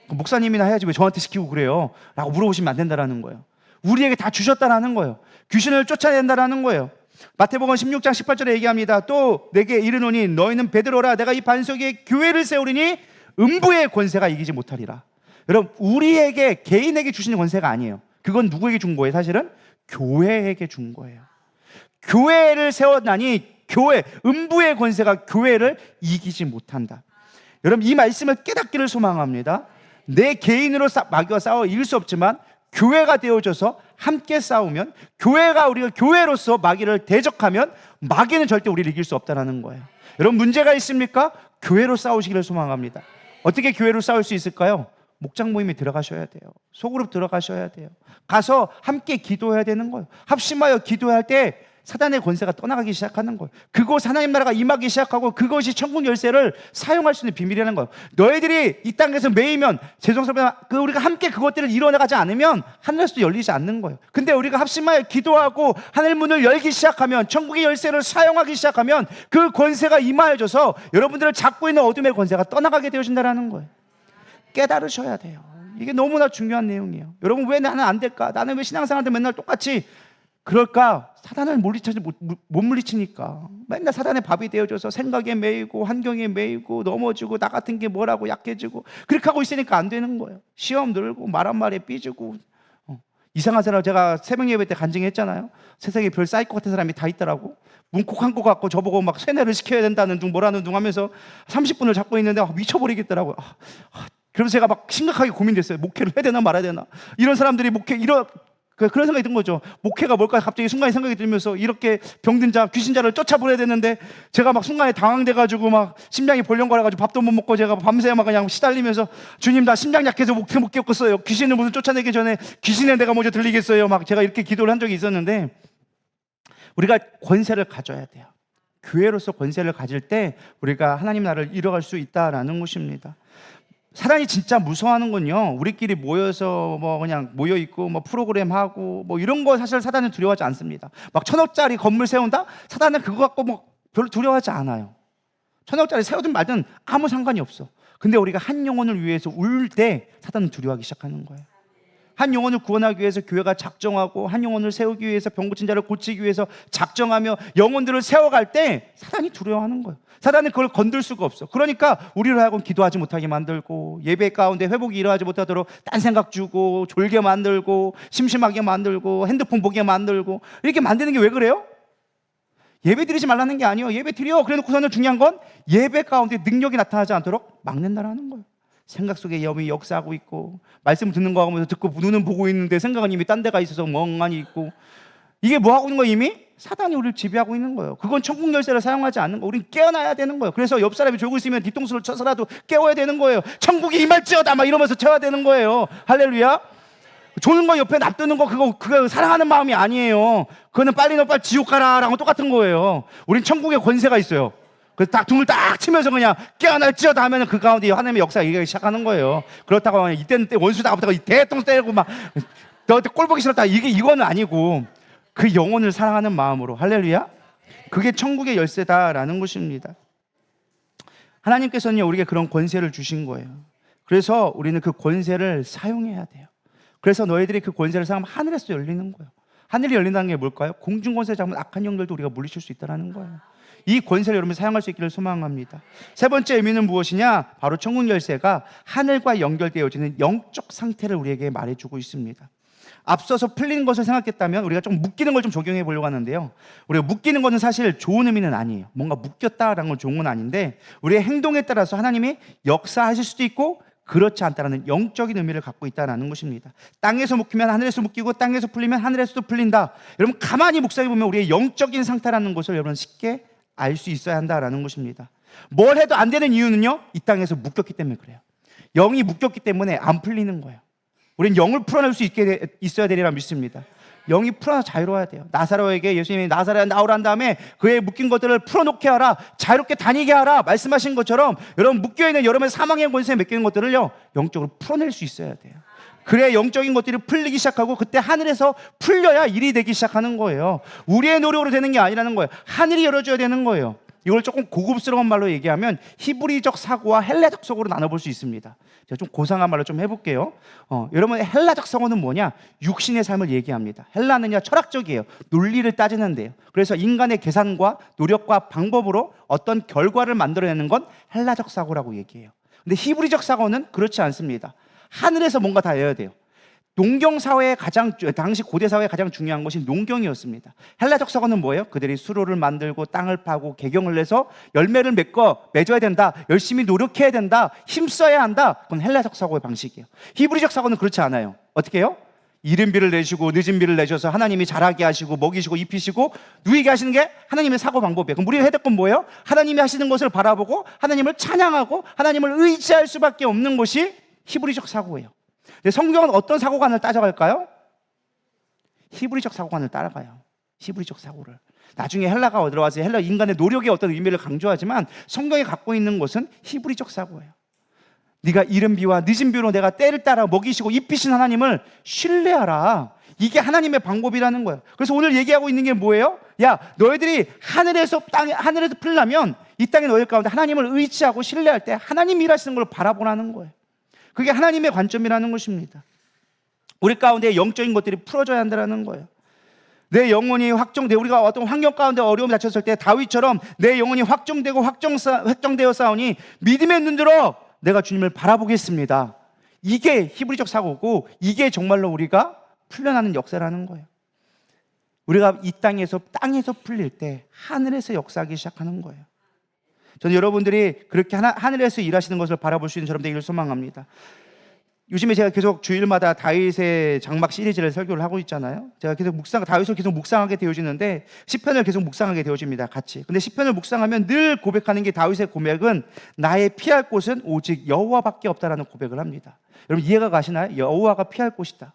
목사님이나 해야지 왜 저한테 시키고 그래요? 라고 물어보시면 안 된다라는 거예요. 우리에게 다 주셨다라는 거예요. 귀신을 쫓아낸다라는 거예요. 마태복음 16장 18절에 얘기합니다. 또 내게 이르노니 너희는 베드로라. 내가 이 반석에 교회를 세우리니 음부의 권세가 이기지 못하리라. 여러분, 우리에게 개인에게 주시는 권세가 아니에요. 그건 누구에게 준 거예요? 사실은 교회에게 준 거예요. 교회를 세웠나니 음부의 권세가 교회를 이기지 못한다. 여러분, 이 말씀을 깨닫기를 소망합니다. 내 개인으로 마귀와 싸워 이길 수 없지만 교회가 되어져서 함께 싸우면, 우리가 교회로서 마귀를 대적하면 마귀는 절대 우리를 이길 수 없다는 거예요. 여러분, 문제가 있습니까? 교회로 싸우시기를 소망합니다. 어떻게 교회로 싸울 수 있을까요? 목장 모임에 들어가셔야 돼요. 소그룹 들어가셔야 돼요. 가서 함께 기도해야 되는 거예요. 합심하여 기도할 때 사단의 권세가 떠나가기 시작하는 거예요. 그곳 하나님 나라가 임하기 시작하고 그것이 천국 열쇠를 사용할 수 있는 비밀이라는 거예요. 너희들이 이 땅에서 매이면, 죄송스럽지만 우리가 함께 그것들을 이뤄나가지 않으면 하늘에서도 열리지 않는 거예요. 근데 우리가 합심하여 기도하고 하늘 문을 열기 시작하면, 천국의 열쇠를 사용하기 시작하면 그 권세가 임하여져서 여러분들을 잡고 있는 어둠의 권세가 떠나가게 되어진다는 거예요. 깨달으셔야 돼요. 이게 너무나 중요한 내용이에요. 여러분, 왜 나는 안 될까? 나는 왜 신앙생활도 맨날 똑같이 그럴까? 사단을 못 물리치니까. 맨날 사단의 밥이 되어줘서 생각에 매이고 환경에 매이고 넘어지고 나 같은 게 뭐라고 약해지고 그렇게 하고 있으니까 안 되는 거예요. 시험 늘고 말 한마디에 삐지고. 이상한 사람, 제가 새벽 예배 때 간증했잖아요. 세상에 별 사이코 같은 사람이 다 있더라고. 문콕 한 거 갖고 저보고 막 세뇌를 시켜야 된다는 둥 뭐라는 둥 하면서 30분을 잡고 있는데 미쳐버리겠더라고요. 그래서 제가 막 심각하게 고민됐어요. 목회를 해야 되나 말아야 되나. 이런 사람들이 그런 생각이 든 거죠. 목회가 뭘까 갑자기 순간에 생각이 들면서 이렇게 병든 자, 귀신 자를 쫓아보내야 되는데 제가 막 순간에 당황돼가지고 막 심장이 벌렁거려가지고 밥도 못 먹고 제가 밤새 막 그냥 시달리면서 주님 나 심장 약해서 목회 못 겪었어요. 귀신을 무슨 쫓아내기 전에 귀신에 내가 먼저 들리겠어요. 막 제가 이렇게 기도를 한 적이 있었는데 우리가 권세를 가져야 돼요. 교회로서 권세를 가질 때 우리가 하나님 나라를 이뤄갈 수 있다라는 것입니다. 사단이 진짜 무서워하는 건요, 우리끼리 모여서 뭐 그냥 모여있고 뭐 프로그램 하고 뭐 이런 거 사실 사단은 두려워하지 않습니다. 막 1,000억짜리 건물 세운다? 사단은 그거 갖고 뭐 별로 두려워하지 않아요. 1,000억짜리 세우든 말든 아무 상관이 없어. 근데 우리가 한 영혼을 위해서 울 때 사단은 두려워하기 시작하는 거예요. 한 영혼을 구원하기 위해서 교회가 작정하고 한 영혼을 세우기 위해서 병 고친 자를 고치기 위해서 작정하며 영혼들을 세워갈 때 사단이 두려워하는 거예요. 사단은 그걸 건들 수가 없어. 그러니까 우리를 하여금 기도하지 못하게 만들고 예배 가운데 회복이 일어나지 못하도록 딴 생각 주고 졸게 만들고 심심하게 만들고 핸드폰 보게 만들고 이렇게 만드는 게 왜 그래요? 예배 드리지 말라는 게 아니에요. 예배 드려. 그래놓고서는 중요한 건 예배 가운데 능력이 나타나지 않도록 막는다라는 거예요. 생각 속에 영이 역사하고 있고 말씀 듣는 거 하면서 듣고 눈은 보고 있는데 생각은 이미 딴 데가 있어서 멍하니 있고 이게 뭐 하고 있는 거예요? 이미 사단이 우리를 지배하고 있는 거예요. 그건 천국 열쇠를 사용하지 않는 거. 우린 깨어나야 되는 거예요. 그래서 옆 사람이 졸고 있으면 뒤통수를 쳐서라도 깨워야 되는 거예요. 천국이 임할지어다 막 이러면서 쳐야 되는 거예요. 할렐루야. 조는 거 옆에 놔두는 거 그거 사랑하는 마음이 아니에요. 그거는 빨리 너 빨리 지옥 가라라고 똑같은 거예요. 우린 천국의 권세가 있어요. 그래서 딱 등을 딱 치면서 그냥 깨어날지어다 하면 그 가운데 하나님의 역사가 일어나기 시작하는 거예요. 그렇다고 이때는 원수 나가다가 대통령 때리고 막 너한테 꼴 보기 싫었다 이거는 아니고 그 영혼을 사랑하는 마음으로 할렐루야. 그게 천국의 열쇠다라는 것입니다. 하나님께서는 우리에게 그런 권세를 주신 거예요. 그래서 우리는 그 권세를 사용해야 돼요. 그래서 너희들이 그 권세를 사용하면 하늘에서 열리는 거예요. 하늘이 열린다는 게 뭘까요? 공중 권세 잡은 악한 영들도 우리가 물리칠 수 있다는 거예요. 이 권세를 여러분 사용할 수 있기를 소망합니다. 세 번째 의미는 무엇이냐? 바로 천국 열쇠가 하늘과 연결되어지는 영적 상태를 우리에게 말해주고 있습니다. 앞서서 풀리는 것을 생각했다면 우리가 좀 묶이는 걸 좀 적용해 보려고 하는데요. 우리가 묶이는 것은 사실 좋은 의미는 아니에요. 뭔가 묶였다라는 건 좋은 건 아닌데 우리의 행동에 따라서 하나님이 역사하실 수도 있고 그렇지 않다라는 영적인 의미를 갖고 있다는 것입니다. 땅에서 묶이면 하늘에서 묶이고 땅에서 풀리면 하늘에서도 풀린다. 여러분 가만히 묵상해 보면 우리의 영적인 상태라는 것을 여러분 쉽게 알 수 있어야 한다라는 것입니다. 뭘 해도 안 되는 이유는요, 이 땅에서 묶였기 때문에 그래요. 영이 묶였기 때문에 안 풀리는 거예요. 우린 영을 풀어낼 수 있어야 되리라 믿습니다. 영이 풀어서 자유로워야 돼요. 나사로에게 예수님이 나사로에 나오란 다음에 그의 묶인 것들을 풀어놓게 하라, 자유롭게 다니게 하라 말씀하신 것처럼 여러분 묶여있는 여러분의 사망의 권세에 맡기는 것들을요 영적으로 풀어낼 수 있어야 돼요. 그래야 영적인 것들이 풀리기 시작하고 그때 하늘에서 풀려야 일이 되기 시작하는 거예요. 우리의 노력으로 되는 게 아니라는 거예요. 하늘이 열어줘야 되는 거예요. 이걸 조금 고급스러운 말로 얘기하면 히브리적 사고와 헬라적 사고로 나눠볼 수 있습니다. 제가 좀 고상한 말로 좀 해볼게요. 여러분 헬라적 사고는 뭐냐? 육신의 삶을 얘기합니다. 헬라는요 철학적이에요. 논리를 따지는데요. 그래서 인간의 계산과 노력과 방법으로 어떤 결과를 만들어내는 건 헬라적 사고라고 얘기해요. 근데 히브리적 사고는 그렇지 않습니다. 하늘에서 뭔가 다 해야 돼요. 농경 사회의 당시 고대 사회의 가장 중요한 것이 농경이었습니다. 헬라적 사고는 뭐예요? 그들이 수로를 만들고 땅을 파고 개경을 내서 열매를 맺어야 된다. 열심히 노력해야 된다. 힘써야 한다. 그건 헬라적 사고의 방식이에요. 히브리적 사고는 그렇지 않아요. 어떻게 해요? 이른 비를 내시고 늦은 비를 내셔서 하나님이 자라게 하시고 먹이시고 입히시고 누이게 하시는 게 하나님의 사고 방법이에요. 그럼 우리가 해야 될 건 뭐예요? 하나님이 하시는 것을 바라보고 하나님을 찬양하고 하나님을 의지할 수밖에 없는 것이 히브리적 사고예요. 근데 성경은 어떤 사고관을 따져갈까요? 히브리적 사고관을 따라가요. 히브리적 사고를. 나중에 헬라가 들어와서 헬라 인간의 노력의 어떤 의미를 강조하지만 성경이 갖고 있는 것은 히브리적 사고예요. 네가 이른 비와 늦은 비로 내가 때를 따라 먹이시고 입히신 하나님을 신뢰하라. 이게 하나님의 방법이라는 거예요. 그래서 오늘 얘기하고 있는 게 뭐예요? 야, 너희들이 하늘에서 풀려면 이 땅에 너희 가운데 하나님을 의지하고 신뢰할 때 하나님 일하시는 걸 바라보라는 거예요. 그게 하나님의 관점이라는 것입니다. 우리 가운데 영적인 것들이 풀어져야 한다는 거예요. 내 영혼이 우리가 어떤 환경 가운데 어려움이 닥쳤을 때 다윗처럼 내 영혼이 확정되어 싸우니 믿음의 눈으로 내가 주님을 바라보겠습니다. 이게 히브리적 사고고 이게 정말로 우리가 풀려나는 역사라는 거예요. 우리가 이 땅에서 풀릴 때 하늘에서 역사하기 시작하는 거예요. 저는 여러분들이 그렇게 하늘에서 일하시는 것을 바라볼 수 있는 사람 되기를 소망합니다. 요즘에 제가 계속 주일마다 다윗의 장막 시리즈를 설교를 하고 있잖아요. 제가 계속 다윗을 계속 묵상하게 되어지는데 시편을 계속 묵상하게 되어집니다. 같이. 근데 시편을 묵상하면 늘 고백하는 게 다윗의 고백은 나의 피할 곳은 오직 여호와밖에 없다라는 고백을 합니다. 여러분 이해가 가시나요? 여호와가 피할 곳이다.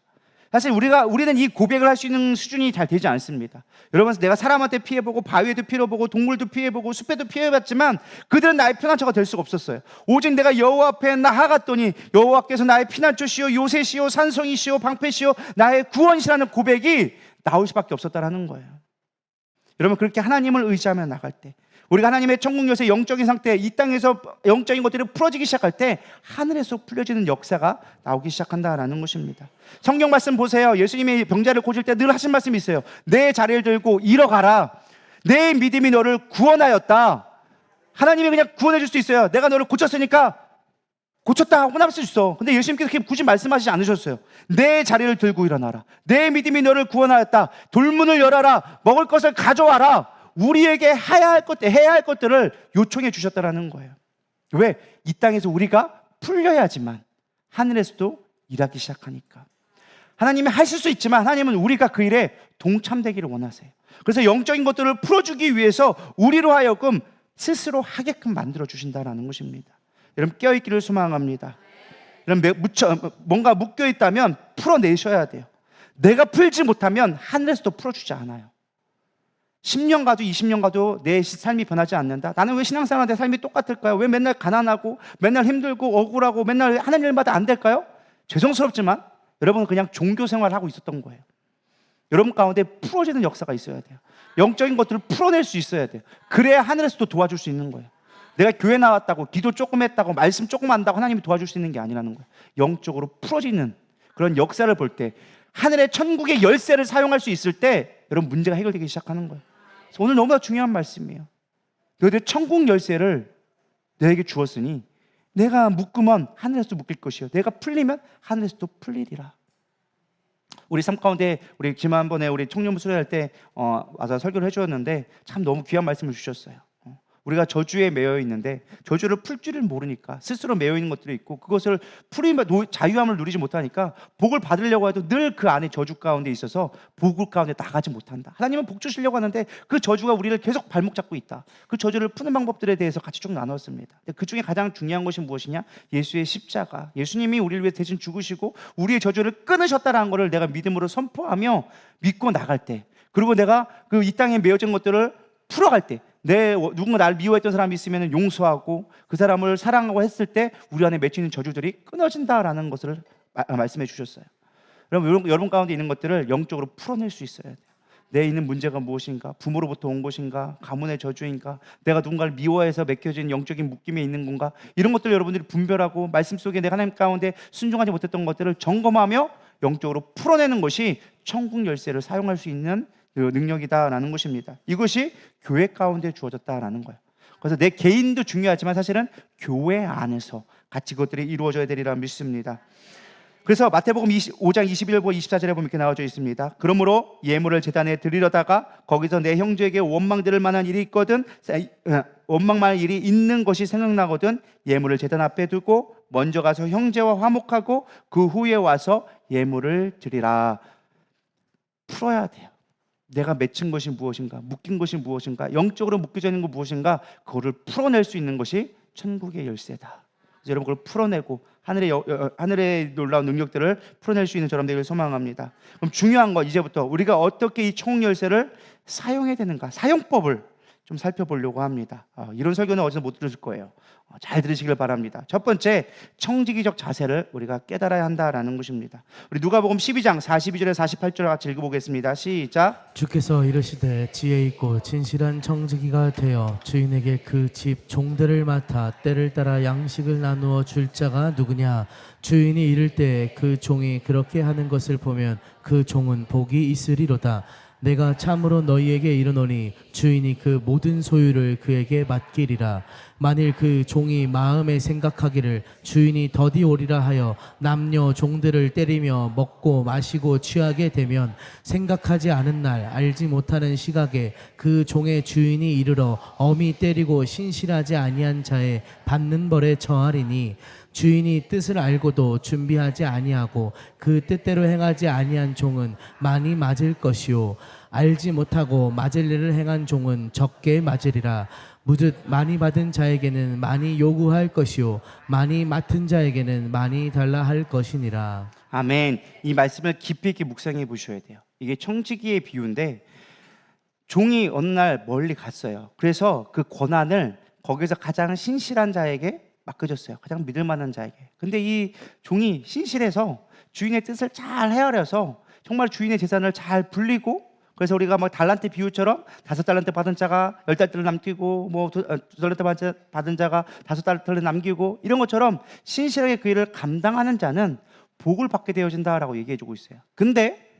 사실 우리는 이 고백을 할 수 있는 수준이 잘 되지 않습니다. 여러분 내가 사람한테 피해보고 바위에도 피해보고 동물도 피해보고 숲에도 피해봤지만 그들은 나의 피난처가 될 수가 없었어요. 오직 내가 여호와 앞에 나아갔더니 여호와께서 나의 피난처시오 요새시오 산성이시오 방패시오 나의 구원이시라는 고백이 나올 수밖에 없었다라는 거예요. 여러분 그렇게 하나님을 의지하며 나갈 때 우리가 하나님의 천국 열쇠 영적인 상태 이 땅에서 영적인 것들이 풀어지기 시작할 때 하늘에서 풀려지는 역사가 나오기 시작한다라는 것입니다. 성경 말씀 보세요. 예수님이 병자를 고칠 때 늘 하신 말씀이 있어요. 내 자리를 들고 일어가라. 내 믿음이 너를 구원하였다. 하나님이 그냥 구원해 줄 수 있어요. 내가 너를 고쳤으니까 고쳤다 하고 나올 수 있어. 근데 예수님께서 그렇게 굳이 말씀하시지 않으셨어요. 내 자리를 들고 일어나라. 내 믿음이 너를 구원하였다. 돌문을 열어라. 먹을 것을 가져와라. 우리에게 해야 할 것들을 요청해 주셨다라는 거예요. 왜? 이 땅에서 우리가 풀려야지만 하늘에서도 일하기 시작하니까. 하나님이 하실 수 있지만 하나님은 우리가 그 일에 동참되기를 원하세요. 그래서 영적인 것들을 풀어주기 위해서 우리로 하여금 스스로 하게끔 만들어 주신다라는 것입니다. 여러분 깨어있기를 소망합니다. 여러분 뭔가 묶여있다면 풀어내셔야 돼요. 내가 풀지 못하면 하늘에서도 풀어주지 않아요. 10년 가도 20년 가도 내 삶이 변하지 않는다. 나는 왜 신앙생활한테 삶이 똑같을까요? 왜 맨날 가난하고 맨날 힘들고 억울하고 맨날 하는 일마다 안 될까요? 죄송스럽지만 여러분은 그냥 종교 생활을 하고 있었던 거예요. 여러분 가운데 풀어지는 역사가 있어야 돼요. 영적인 것들을 풀어낼 수 있어야 돼요. 그래야 하늘에서도 도와줄 수 있는 거예요. 내가 교회 나왔다고 기도 조금 했다고 말씀 조금 한다고 하나님이 도와줄 수 있는 게 아니라는 거예요. 영적으로 풀어지는 그런 역사를 볼 때 하늘의 천국의 열쇠를 사용할 수 있을 때 여러분 문제가 해결되기 시작하는 거예요. 그래서 오늘 너무나 중요한 말씀이에요. 너희들 천국 열쇠를 너에게 주었으니 내가 묶으면 하늘에서도 묶일 것이요 내가 풀리면 하늘에서도 풀리리라. 우리 삶 가운데 우리 지난번에 우리 청년부 수련할 때 와서 설교를 해주었는데 참 너무 귀한 말씀을 주셨어요. 우리가 저주에 매여 있는데 저주를 풀 줄을 모르니까 스스로 매여 있는 것들이 있고 그것을 풀이면 자유함을 누리지 못하니까 복을 받으려고 해도 늘 그 안에 저주 가운데 있어서 복을 가운데 나가지 못한다. 하나님은 복 주시려고 하는데 그 저주가 우리를 계속 발목 잡고 있다. 그 저주를 푸는 방법들에 대해서 같이 좀 나눴습니다. 그 중에 가장 중요한 것이 무엇이냐? 예수의 십자가. 예수님이 우리를 위해 대신 죽으시고 우리의 저주를 끊으셨다는 것을 내가 믿음으로 선포하며 믿고 나갈 때, 그리고 내가 그 이 땅에 매여진 것들을 풀어갈 때, 누군가 나를 미워했던 사람이 있으면 용서하고 그 사람을 사랑하고 했을 때 우리 안에 맺히는 저주들이 끊어진다라는 것을 말씀해 주셨어요. 여러분 가운데 있는 것들을 영적으로 풀어낼 수 있어야 돼요. 내 있는 문제가 무엇인가? 부모로부터 온 것인가? 가문의 저주인가? 내가 누군가를 미워해서 맺혀진 영적인 묶임에 있는 건가? 이런 것들을 여러분들이 분별하고 말씀 속에 내가 하나님 가운데 순종하지 못했던 것들을 점검하며 영적으로 풀어내는 것이 천국 열쇠를 사용할 수 있는 능력이다라는 것입니다. 이것이 교회 가운데 주어졌다라는 거예요. 그래서 내 개인도 중요하지만 사실은 교회 안에서 같이 그것들이 이루어져야 되리라 믿습니다. 그래서 마태복음 5장 21절 24절에 보면 이렇게 나와져 있습니다. 그러므로 예물을 제단에 드리려다가 거기서 내 형제에게 원망될 만한 일이 있거든 원망할 일이 있는 것이 생각나거든 예물을 제단 앞에 두고 먼저 가서 형제와 화목하고 그 후에 와서 예물을 드리라. 풀어야 돼요. 내가 맺힌 것이 무엇인가, 묶인 것이 무엇인가, 영적으로 묶여져 있는 것 무엇인가, 그거를 풀어낼 수 있는 것이 천국의 열쇠다. 그래서 여러분 그걸 풀어내고 하늘의 놀라운 능력들을 풀어낼 수 있는 저런 되기를 소망합니다. 그럼 중요한 거 이제부터 우리가 어떻게 이 천국 열쇠를 사용해야 되는가, 사용법을 좀 살펴보려고 합니다. 이런 설교는 어디서 못 들으실 거예요. 잘 들으시길 바랍니다. 첫 번째, 청지기적 자세를 우리가 깨달아야 한다라는 것입니다. 우리 누가복음 12장 42절에 48절 같이 읽어보겠습니다. 시작. 주께서 이르시되 지혜 있고 진실한 청지기가 되어 주인에게 그 집 종들을 맡아 때를 따라 양식을 나누어 줄 자가 누구냐? 주인이 이를 때 그 종이 그렇게 하는 것을 보면 그 종은 복이 있으리로다. 내가 참으로 너희에게 이르노니 주인이 그 모든 소유를 그에게 맡기리라. 만일 그 종이 마음에 생각하기를 주인이 더디 오리라 하여 남녀 종들을 때리며 먹고 마시고 취하게 되면 생각하지 않은 날 알지 못하는 시각에 그 종의 주인이 이르러 엄히 때리고 신실하지 아니한 자의 받는 벌에 처하리니 주인이 뜻을 알고도 준비하지 아니하고 그 뜻대로 행하지 아니한 종은 많이 맞을 것이요 알지 못하고 맞을 일을 행한 종은 적게 맞으리라. 무릇 많이 받은 자에게는 많이 요구할 것이요 많이 맡은 자에게는 많이 달라 할 것이니라. 아멘. 이 말씀을 깊이 있게 묵상해 보셔야 돼요. 이게 청지기의 비유인데 종이 어느 날 멀리 갔어요. 그래서 그 권한을 거기서 가장 신실한 자에게 맡겨줬어요. 가장 믿을 만한 자에게. 근데 이 종이 신실해서 주인의 뜻을 잘 헤아려서 정말 주인의 재산을 잘 불리고, 그래서 우리가 뭐 달란트 비유처럼 5달란트 받은 자가 10달란트를 남기고 뭐 2달란트 받은 자가 5달란트를 남기고 이런 것처럼 신실하게 그 일을 감당하는 자는 복을 받게 되어진다라고 얘기해 주고 있어요. 근데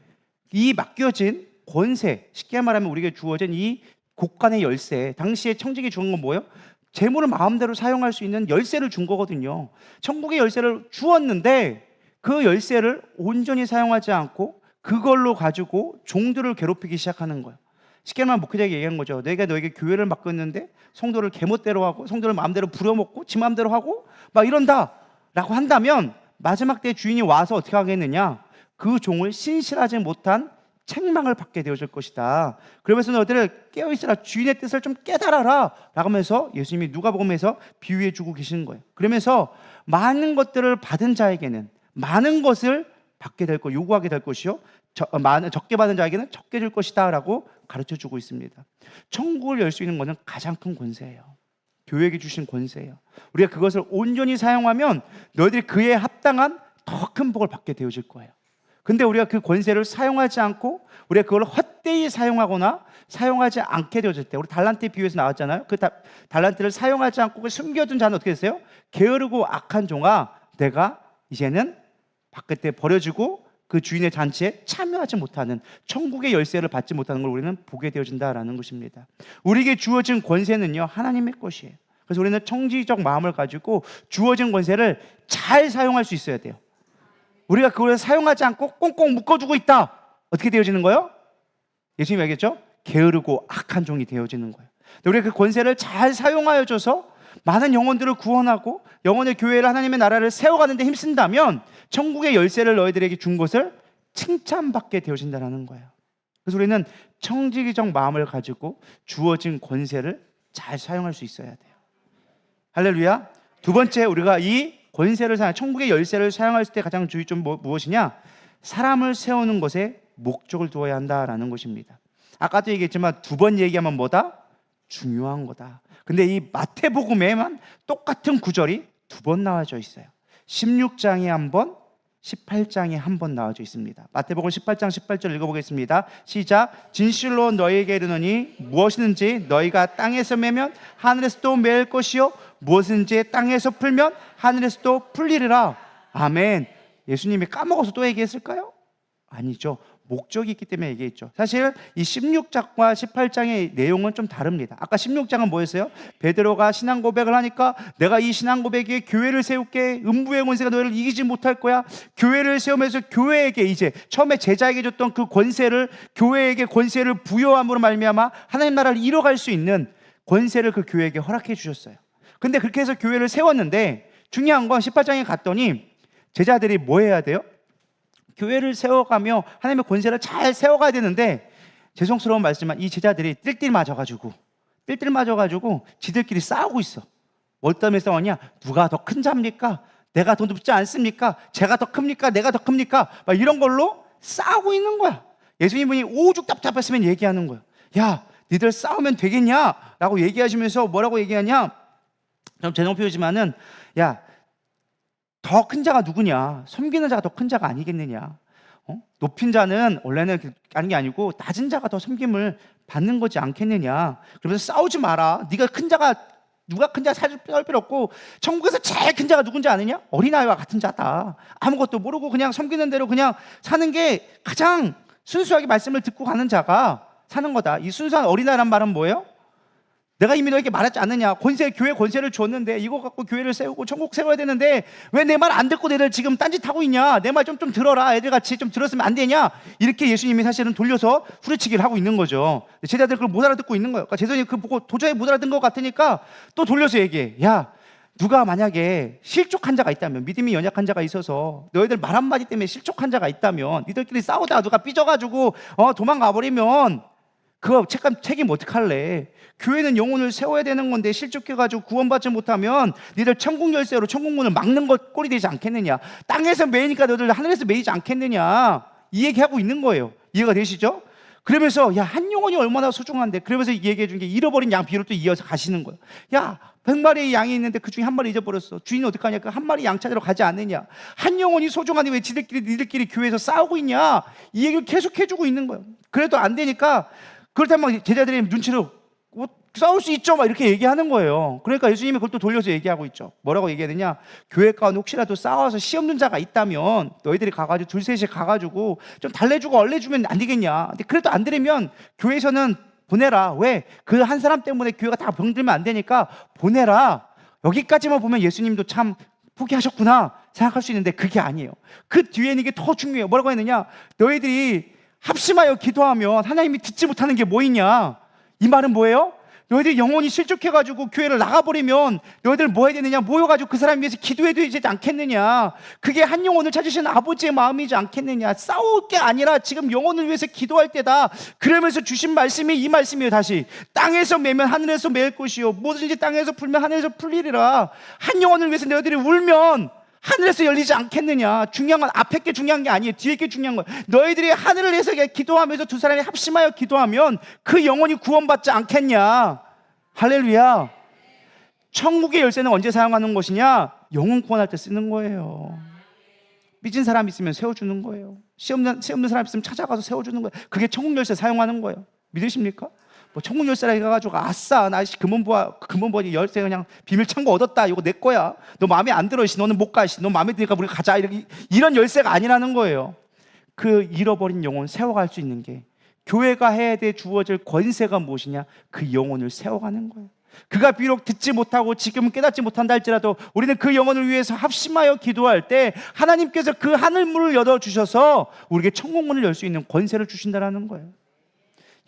이 맡겨진 권세, 쉽게 말하면 우리에게 주어진 이 곳간의 열쇠, 당시에 청지기 주는 건 뭐예요? 재물을 마음대로 사용할 수 있는 열쇠를 준 거거든요. 천국의 열쇠를 주었는데 그 열쇠를 온전히 사용하지 않고 그걸로 가지고 종들을 괴롭히기 시작하는 거예요. 쉽게 말하면 목회자에게 얘기한 거죠. 내가 너에게 교회를 맡겼는데 성도를 개멋대로 하고 성도를 마음대로 부려먹고 지 마음대로 하고 막 이런다 라고 한다면 마지막 때 주인이 와서 어떻게 하겠느냐, 그 종을 신실하지 못한 책망을 받게 되어질 것이다. 그러면서 너희들 깨어있으라, 주인의 뜻을 좀 깨달아라 라고 하면서 예수님이 누가복음에서 비유해 주고 계시는 거예요. 그러면서 많은 것들을 받은 자에게는 많은 것을 받게 될 것, 요구하게 될 것이요 적게 받은 자에게는 적게 줄 것이다 라고 가르쳐 주고 있습니다. 천국을 열 수 있는 것은 가장 큰 권세예요. 교회에게 주신 권세예요. 우리가 그것을 온전히 사용하면 너희들이 그에 합당한 더 큰 복을 받게 되어질 거예요. 근데 우리가 그 권세를 사용하지 않고 우리가 그걸 헛되이 사용하거나 사용하지 않게 되어질 때, 우리 달란트 비유에서 나왔잖아요. 그 달란트를 사용하지 않고 숨겨둔 자는 어떻게 됐어요? 게으르고 악한 종아, 내가 이제는 바깥에 버려지고 그 주인의 잔치에 참여하지 못하는, 천국의 열쇠를 받지 못하는 걸 우리는 보게 되어진다라는 것입니다. 우리에게 주어진 권세는요 하나님의 것이에요. 그래서 우리는 청지적 마음을 가지고 주어진 권세를 잘 사용할 수 있어야 돼요. 우리가 그걸 사용하지 않고 꽁꽁 묶어주고 있다, 어떻게 되어지는 거예요? 예수님이 얘기했죠? 게으르고 악한 종이 되어지는 거예요. 우리가 그 권세를 잘 사용하여 줘서 많은 영혼들을 구원하고 영혼의 교회를, 하나님의 나라를 세워가는 데 힘쓴다면 천국의 열쇠를 너희들에게 준 것을 칭찬받게 되어진다는 거예요. 그래서 우리는 청지기적 마음을 가지고 주어진 권세를 잘 사용할 수 있어야 돼요. 할렐루야. 두 번째, 우리가 이 권세를 사용, 천국의 열쇠를 사용할 때 가장 주의점 무엇이냐? 사람을 세우는 것에 목적을 두어야 한다라는 것입니다. 아까도 얘기했지만 두 번 얘기하면 뭐다? 중요한 거다. 근데 이 마태복음에만 똑같은 구절이 두 번 나와져 있어요. 16장에 한 번, 18장에 한 번 나와져 있습니다. 마태복음 18장 18절 읽어보겠습니다. 시작. 진실로 너희에게 이르노니 무엇이든지 너희가 땅에서 매면 하늘에서도 매일 것이요 무엇인지 땅에서 풀면 하늘에서도 풀리리라. 아멘. 예수님이 까먹어서 또 얘기했을까요? 아니죠. 목적이 있기 때문에 얘기했죠. 사실 이 16장과 18장의 내용은 좀 다릅니다. 아까 16장은 뭐였어요? 베드로가 신앙 고백을 하니까 내가 이 신앙 고백에 교회를 세울게, 음부의 권세가 너희를 이기지 못할 거야. 교회를 세우면서 교회에게, 이제 처음에 제자에게 줬던 그 권세를 교회에게 권세를 부여함으로 말미암아 하나님 나라를 이뤄갈 수 있는 권세를 그 교회에게 허락해 주셨어요. 근데 그렇게 해서 교회를 세웠는데 중요한 건 18장에 갔더니 제자들이 뭐 해야 돼요? 교회를 세워가며 하나님의 권세를 잘 세워가야 되는데, 죄송스러운 말씀이지만 이 제자들이 띨띨 맞아가지고 지들끼리 싸우고 있어. 뭘 때문에 싸웠냐? 누가 더 큰 자입니까? 내가 더 높지 않습니까? 제가 더 큽니까? 내가 더 큽니까? 막 이런 걸로 싸우고 있는 거야. 예수님이 오죽 답답했으면 얘기하는 거야. 야, 니들 싸우면 되겠냐? 라고 얘기하시면서 뭐라고 얘기하냐? 좀 제nom표이지만은, 야, 더 큰 자가 누구냐? 섬기는 자가 더 큰 자가 아니겠느냐? 높인 자는 원래는 하는 게 아니고 낮은 자가 더 섬김을 받는 거지 않겠느냐? 그러면서 싸우지 마라. 네가 큰 자가, 누가 큰 자가 살 필요 없고 천국에서 제일 큰 자가 누군지 아느냐? 어린아이와 같은 자다. 아무것도 모르고 그냥 섬기는 대로 그냥 사는 게 가장 순수하게 말씀을 듣고 가는 자가 사는 거다. 이 순수한 어린아이란 말은 뭐예요? 내가 이미 너에게 말하지 않느냐? 교회 권세를 줬는데 이거 갖고 교회를 세우고 천국 세워야 되는데 왜 내 말 안 듣고 너희들 지금 딴짓하고 있냐? 내 말 좀 들어라. 애들같이 좀 들었으면 안 되냐? 이렇게 예수님이 사실은 돌려서 후려치기를 하고 있는 거죠. 제자들 그걸 못 알아듣고 있는 거예요. 그러니까 제자들이 그거 보고 도저히 못 알아듣는 것 같으니까 또 돌려서 얘기해. 야, 누가 만약에 실족한 자가 있다면, 믿음이 연약한 자가 있어서 너희들 말 한마디 때문에 실족한 자가 있다면, 니들끼리 싸우다가 누가 삐져가지고 도망가 버리면 그거 책임 어떡할래? 교회는 영혼을 세워야 되는 건데 실족해가지고 구원받지 못하면 니들 천국 열쇠로 천국 문을 막는 것 꼴이 되지 않겠느냐? 땅에서 매이니까 너희들 하늘에서 매이지 않겠느냐? 이 얘기하고 있는 거예요. 이해가 되시죠? 그러면서 야, 한 영혼이 얼마나 소중한데, 그러면서 얘기해 준 게 잃어버린 양 비유를 또 이어서 가시는 거예요. 야, 100마리의 양이 있는데 그 중에 한 마리 잊어버렸어. 주인은 어떡하냐? 그 한 마리 양 찾으러 가지 않느냐? 한 영혼이 소중한데 왜 니들끼리 교회에서 싸우고 있냐? 이 얘기를 계속 해주고 있는 거예요. 그래도 안 되니까 그렇다면 막 제자들이 눈치로 싸울 수 있죠, 막 이렇게 얘기하는 거예요. 그러니까 예수님이 그걸 또 돌려서 얘기하고 있죠. 뭐라고 얘기하느냐? 교회 가운데 혹시라도 싸워서 시 없는 자가 있다면 너희들이 가가지고 둘셋이 가가지고 좀 달래주고 얼래주면 안 되겠냐? 근데 그래도 안 되려면 교회에서는 보내라. 왜? 그 한 사람 때문에 교회가 다 병들면 안 되니까 보내라. 여기까지만 보면 예수님도 참 포기하셨구나 생각할 수 있는데 그게 아니에요. 그 뒤에는 이게 더 중요해요. 뭐라고 했느냐? 너희들이 합심하여 기도하면 하나님이 듣지 못하는 게 뭐 있냐? 이 말은 뭐예요? 너희들이 영혼이 실족해가지고 교회를 나가버리면 너희들 뭐 해야 되느냐? 모여가지고 그 사람 위해서 기도해야 되지 않겠느냐? 그게 한 영혼을 찾으시는 아버지의 마음이지 않겠느냐? 싸울 게 아니라 지금 영혼을 위해서 기도할 때다. 그러면서 주신 말씀이 이 말씀이에요. 다시 땅에서 매면 하늘에서 매일 것이요, 뭐든지 땅에서 풀면 하늘에서 풀리리라. 한 영혼을 위해서 너희들이 울면 하늘에서 열리지 않겠느냐? 중요한 건 앞에 게 중요한 게 아니에요. 뒤에 게 중요한 거예요. 너희들이 하늘을 위해서 기도하면서 두 사람이 합심하여 기도하면 그 영혼이 구원받지 않겠냐? 할렐루야. 천국의 열쇠는 언제 사용하는 것이냐? 영혼 구원할 때 쓰는 거예요. 삐진 사람 있으면 세워주는 거예요. 시 없는 사람 있으면 찾아가서 세워주는 거예요. 그게 천국 열쇠 사용하는 거예요. 믿으십니까? 뭐 천국 열쇠라 해가지고 아싸 나 금은보니 열쇠 그냥 비밀 창고 얻었다, 이거 내 거야, 너 마음에 안 들어, 너는 못 가, 너 마음에 드니까 우리 가자, 이런 열쇠가 아니라는 거예요. 그 잃어버린 영혼 세워갈 수 있는 게 교회가 해야 돼 주어질 권세가 무엇이냐? 그 영혼을 세워가는 거예요. 그가 비록 듣지 못하고 지금은 깨닫지 못한다 할지라도 우리는 그 영혼을 위해서 합심하여 기도할 때 하나님께서 그 하늘문을 열어주셔서 우리에게 천국문을 열 수 있는 권세를 주신다는 거예요.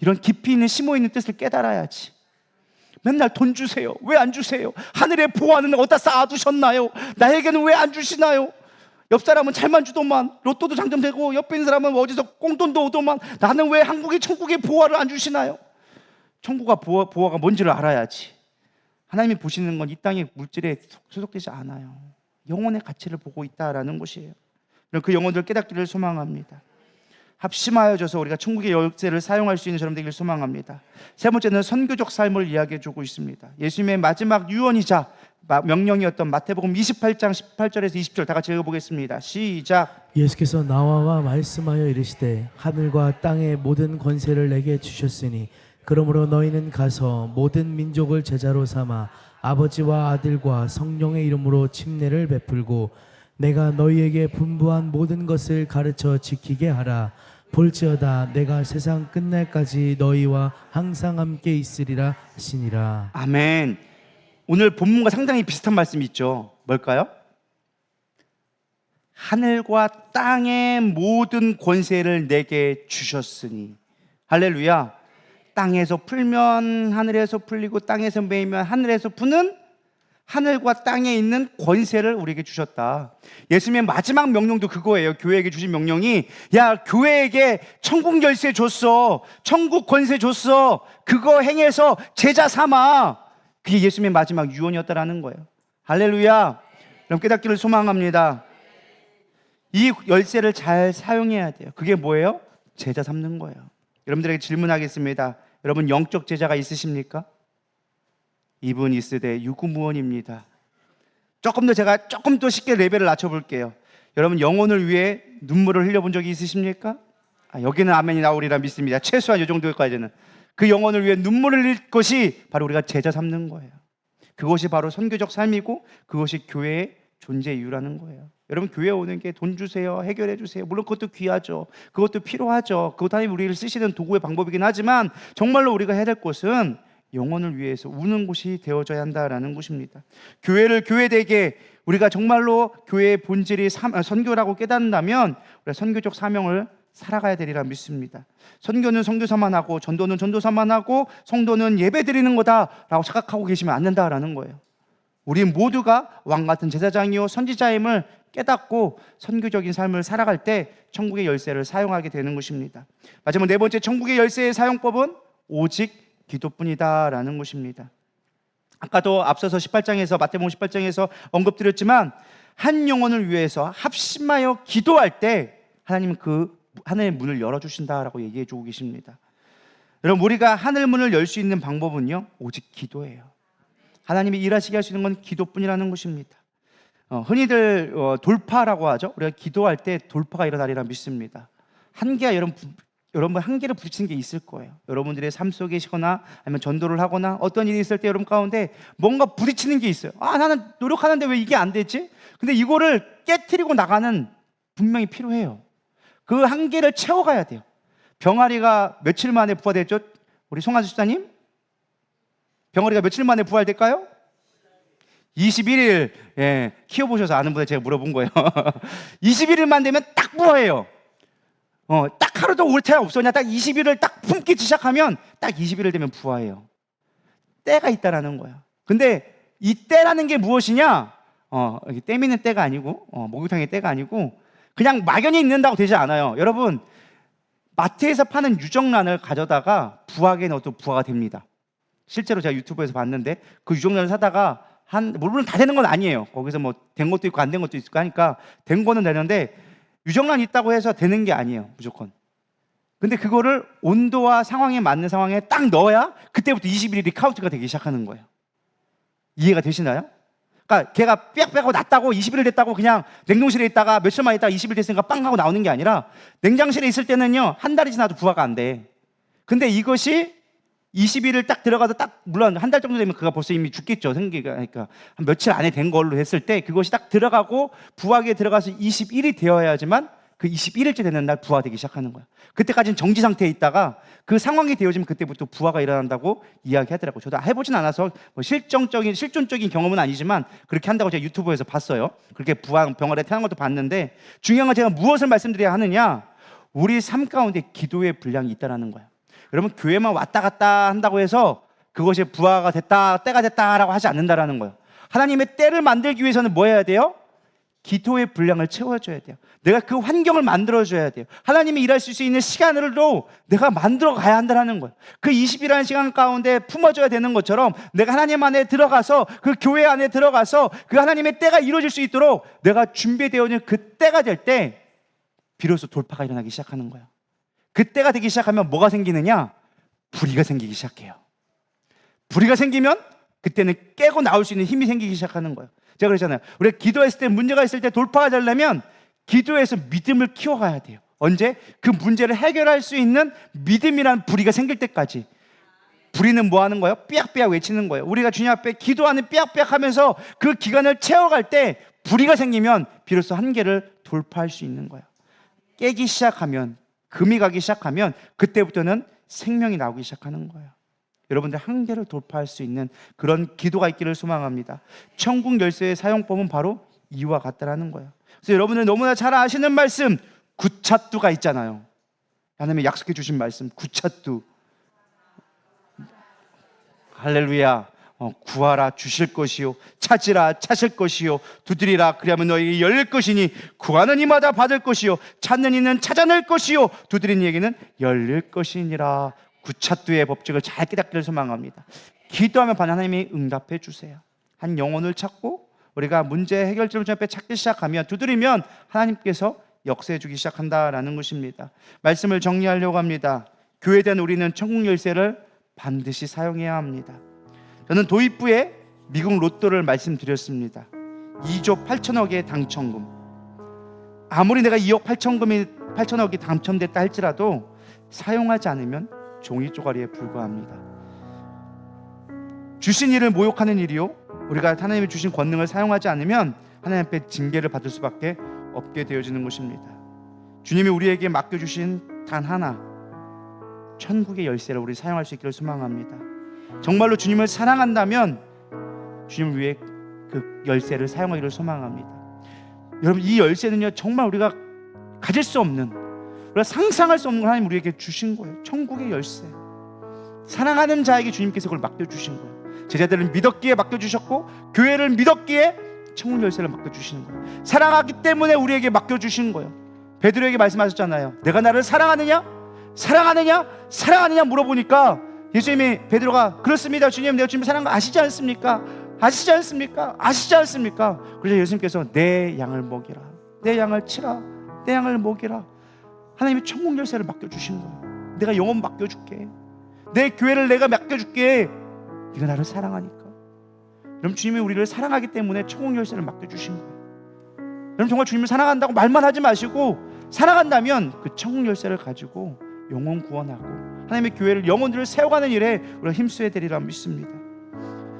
이런 깊이 있는 심어 있는 뜻을 깨달아야지. 맨날 돈 주세요, 왜 안 주세요? 하늘의 보화는 어디다 쌓아두셨나요? 나에게는 왜 안 주시나요? 옆 사람은 잘만 주더만, 로또도 당첨되고 옆에 있는 사람은 어디서 꽁돈도 오더만, 나는 왜 한국의 천국의 보화를 안 주시나요? 천국과 보화가 뭔지를 알아야지. 하나님이 보시는 건 이 땅의 물질에 소속되지 않아요. 영혼의 가치를 보고 있다라는 것이에요. 그 영혼들 깨닫기를 소망합니다. 합심하여져서 우리가 천국의 열쇠를 사용할 수 있는 사람 되기를 소망합니다. 세 번째는 선교적 삶을 이야기해 주고 있습니다. 예수님의 마지막 유언이자 명령이었던 마태복음 28장 18절에서 20절 다 같이 읽어보겠습니다. 시작. 예수께서 나와 말씀하여 이르시되 하늘과 땅의 모든 권세를 내게 주셨으니 그러므로 너희는 가서 모든 민족을 제자로 삼아 아버지와 아들과 성령의 이름으로 침례를 베풀고 내가 너희에게 분부한 모든 것을 가르쳐 지키게 하라. 볼지어다 내가 세상 끝날까지 너희와 항상 함께 있으리라 하시니라. 아멘. 오늘 본문과 상당히 비슷한 말씀이 있죠. 뭘까요? 하늘과 땅의 모든 권세를 내게 주셨으니. 할렐루야. 땅에서 풀면 하늘에서 풀리고 땅에서 매이면 하늘에서 푸는 하늘과 땅에 있는 권세를 우리에게 주셨다. 예수님의 마지막 명령도 그거예요. 교회에게 주신 명령이, 야, 교회에게 천국 열쇠 줬어, 천국 권세 줬어, 그거 행해서 제자 삼아. 그게 예수님의 마지막 유언이었다라는 거예요. 할렐루야. 그럼 깨닫기를 소망합니다. 이 열쇠를 잘 사용해야 돼요. 그게 뭐예요? 제자 삼는 거예요. 여러분들에게 질문하겠습니다. 여러분 영적 제자가 있으십니까? 이분 있으되 유구무원입니다. 제가 조금 더 쉽게 레벨을 낮춰볼게요. 여러분 영혼을 위해 눈물을 흘려본 적이 있으십니까? 여기는 아멘이 나오리라 믿습니다. 최소한 이 정도까지는. 그 영혼을 위해 눈물을 흘릴 것이 바로 우리가 제자 삼는 거예요. 그것이 바로 선교적 삶이고 그것이 교회의 존재 이유라는 거예요. 여러분 교회 오는 게 돈 주세요, 해결해 주세요, 물론 그것도 귀하죠. 그것도 필요하죠. 그것 하나님 우리를 쓰시는 도구의 방법이긴 하지만 정말로 우리가 해야 될 것은 영혼을 위해서 우는 곳이 되어져야 한다라는 것입니다. 교회를 교회되게 우리가 정말로 교회의 본질이 선교라고 깨닫는다면 우리가 선교적 사명을 살아가야 되리라 믿습니다. 선교는 선교사만 하고 전도는 전도사만 하고 성도는 예배드리는 거다라고 착각하고 계시면 안 된다라는 거예요. 우리 모두가 왕같은 제사장이요 선지자임을 깨닫고 선교적인 삶을 살아갈 때 천국의 열쇠를 사용하게 되는 것입니다. 마지막 네 번째 천국의 열쇠의 사용법은 오직 기도뿐이다라는 것입니다. 아까도 앞서서 18장에서 마태복음 18장에서 언급드렸지만 한 영혼을 위해서 합심하여 기도할 때 하나님은 그 하늘의 문을 열어주신다라고 얘기해 주고 계십니다. 여러분, 우리가 하늘 문을 열 수 있는 방법은요 오직 기도예요. 하나님이 일하시게 할 수 있는 건 기도뿐이라는 것입니다. 흔히들 돌파라고 하죠. 우리가 기도할 때 돌파가 일어나리라 믿습니다. 한계가 여러분 한계를 부딪히는 게 있을 거예요. 여러분들의 삶 속에시거나 아니면 전도를 하거나 어떤 일이 있을 때 여러분 가운데 뭔가 부딪히는 게 있어요. 나는 노력하는데 왜 이게 안 되지? 근데 이거를 깨트리고 나가는 분명히 필요해요. 그 한계를 채워가야 돼요. 병아리가 며칠 만에 부활됐죠? 우리 송하수 집사님? 병아리가 며칠 만에 부활될까요? 21일. 키워보셔서 아는 분에 제가 물어본 거예요. 21일만 되면 딱 부활해요. 딱 하루도 올 때 없었냐? 딱 20일을 딱 품기 시작하면 딱 20일을 되면 부활해요. 때가 있다라는 거야. 근데 이 때라는 게 무엇이냐? 때미는 때가 아니고 목욕탕의 때가 아니고 그냥 막연히 있는다고 되지 않아요. 여러분, 마트에서 파는 유정란을 가져다가 부화기에 넣어도 부화가 됩니다. 실제로 제가 유튜브에서 봤는데 그 유정란을 사다가 물론 다 되는 건 아니에요. 거기서 뭐 된 것도 있고 안 된 것도 있고 하니까 된 거는 되는데 유정란 있다고 해서 되는 게 아니에요. 무조건. 근데 그거를 온도와 상황에 맞는 상황에 딱 넣어야 그때부터 20일이 리카운트가 되기 시작하는 거예요. 이해가 되시나요? 그러니까 걔가 빽빽하고 났다고 20일 됐다고 그냥 냉동실에 있다가 며칠만 있다가 20일 됐으니까 빵 하고 나오는 게 아니라 냉장실에 있을 때는요 한 달이 지나도 부화가 안 돼. 근데 이것이 20일을 딱 들어가서 딱 물론 한 달 정도 되면 그가 벌써 이미 죽겠죠. 그러니까 한 며칠 안에 된 걸로 했을 때 그것이 딱 들어가고 부화기에 들어가서 21일이 되어야지만 그 21일째 되는 날 부화되기 시작하는 거야. 그때까지는 정지 상태에 있다가 그 상황이 되어지면 그때부터 부화가 일어난다고 이야기하더라고요. 저도 해보진 않아서 뭐 실존적인 경험은 아니지만 그렇게 한다고 제가 유튜브에서 봤어요. 그렇게 병아리에 태어난 것도 봤는데 중요한 건 제가 무엇을 말씀드려야 하느냐, 우리 삶 가운데 기도의 분량이 있다라는 거예요. 여러분, 교회만 왔다 갔다 한다고 해서 그것이 부화가 됐다, 때가 됐다라고 하지 않는다라는 거예요. 하나님의 때를 만들기 위해서는 뭐 해야 돼요? 기도의 분량을 채워줘야 돼요. 내가 그 환경을 만들어줘야 돼요. 하나님이 일하실 수 있는 시간으로 내가 만들어 가야 한다는 거예요. 그 20일이라는 시간 가운데 품어줘야 되는 것처럼 내가 하나님 안에 들어가서 그 교회 안에 들어가서 그 하나님의 때가 이루어질 수 있도록 내가 준비되어 있는 그 때가 될 때 비로소 돌파가 일어나기 시작하는 거예요. 그 때가 되기 시작하면 뭐가 생기느냐? 불의가 생기기 시작해요. 불의가 생기면 그때는 깨고 나올 수 있는 힘이 생기기 시작하는 거예요. 제가 그랬잖아요. 우리가 기도했을 때 문제가 있을 때 돌파가 되려면 기도에서 믿음을 키워가야 돼요. 언제? 그 문제를 해결할 수 있는 믿음이란 불의가 생길 때까지. 불의는 뭐 하는 거예요? 삐약삐약 외치는 거예요. 우리가 주님 앞에 기도하는 삐약삐약 하면서 그 기간을 채워갈 때 불의가 생기면 비로소 한계를 돌파할 수 있는 거예요. 깨기 시작하면, 금이 가기 시작하면 그때부터는 생명이 나오기 시작하는 거예요. 여러분들 한계를 돌파할 수 있는 그런 기도가 있기를 소망합니다. 천국 열쇠의 사용법은 바로 이와 같다라는 거예요. 그래서 여러분들 너무나 잘 아시는 말씀, 구차뚜가 있잖아요. 하나님이 약속해 주신 말씀, 구차뚜. 할렐루야. 구하라 주실 것이요, 찾으라 찾을 것이요, 두드리라 그리하면 너에게 열릴 것이니, 구하는 이마다 받을 것이요, 찾는 이는 찾아낼 것이요, 두드리는 이에게는 열릴 것이니라. 구차뚜의 법칙을 잘 깨닫기를 소망합니다. 기도하면 하나님이 응답해 주세요. 한 영혼을 찾고 우리가 문제 해결점을 앞에 찾기 시작하면, 두드리면 하나님께서 역사해 주기 시작한다라는 것입니다. 말씀을 정리하려고 합니다. 교회에 대한 우리는 천국 열쇠를 반드시 사용해야 합니다. 저는 도입부에 미국 로또를 말씀드렸습니다. 2조 8천억의 당첨금. 아무리 내가 2억 8천억이 당첨됐다 할지라도 사용하지 않으면 종이 쪼가리에 불과합니다. 주신 일을 모욕하는 일이요, 우리가 하나님이 주신 권능을 사용하지 않으면 하나님 앞에 징계를 받을 수밖에 없게 되어지는 것입니다. 주님이 우리에게 맡겨주신 단 하나, 천국의 열쇠를 우리 사용할 수 있기를 소망합니다. 정말로 주님을 사랑한다면 주님을 위해 그 열쇠를 사용하기를 소망합니다. 여러분, 이 열쇠는요 정말 우리가 가질 수 없는, 우리가 상상할 수 없는 걸 하나님 우리에게 주신 거예요. 천국의 열쇠. 사랑하는 자에게 주님께서 그걸 맡겨주신 거예요. 제자들을 믿었기에 맡겨주셨고, 교회를 믿었기에 천국 열쇠를 맡겨주시는 거예요. 사랑하기 때문에 우리에게 맡겨주신 거예요. 베드로에게 말씀하셨잖아요. 내가 나를 사랑하느냐? 사랑하느냐? 사랑하느냐 물어보니까 예수님이, 베드로가 그렇습니다 주님, 내가 주님을 사랑하는 거 아시지 않습니까? 아시지 않습니까? 아시지 않습니까? 그래서 예수님께서 내 양을 먹이라, 내 양을 치라, 내 양을 먹이라. 하나님이 천국 열쇠를 맡겨주신 거예요. 내가 영혼 맡겨줄게, 내 교회를 내가 맡겨줄게. 네가 나를 사랑하니까. 여러분, 주님이 우리를 사랑하기 때문에 천국 열쇠를 맡겨주신 거예요. 여러분, 정말 주님을 사랑한다고 말만 하지 마시고, 사랑한다면 그 천국 열쇠를 가지고 영혼 구원하고 하나님의 교회를, 영혼들을 세워가는 일에 우리가 힘써야 되리라 믿습니다.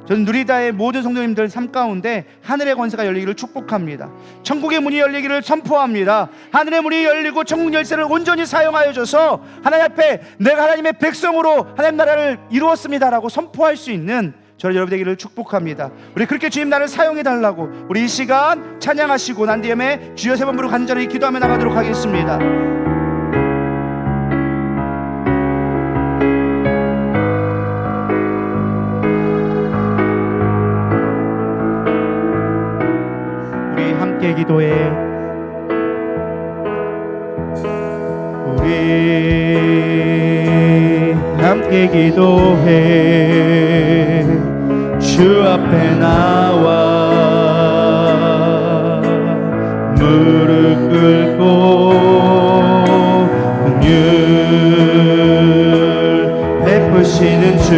저는 누리다의 모든 성도님들 삶 가운데 하늘의 권세가 열리기를 축복합니다. 천국의 문이 열리기를 선포합니다. 하늘의 문이 열리고 천국 열쇠를 온전히 사용하여 줘서 하나님 앞에 내가 하나님의 백성으로 하나님 나라를 이루었습니다라고 선포할 수 있는 저를 여러분 되기를 축복합니다. 우리 그렇게 주님 나를 사용해 달라고 우리 이 시간 찬양하시고 난 뒤에 주여 세 번 부르고 간절히 기도하며 나가도록 하겠습니다. 우리 함께 기도해. 우리 함께 기도해. 주 앞에 나와 무릎 꿇고 긍휼 베푸시는 주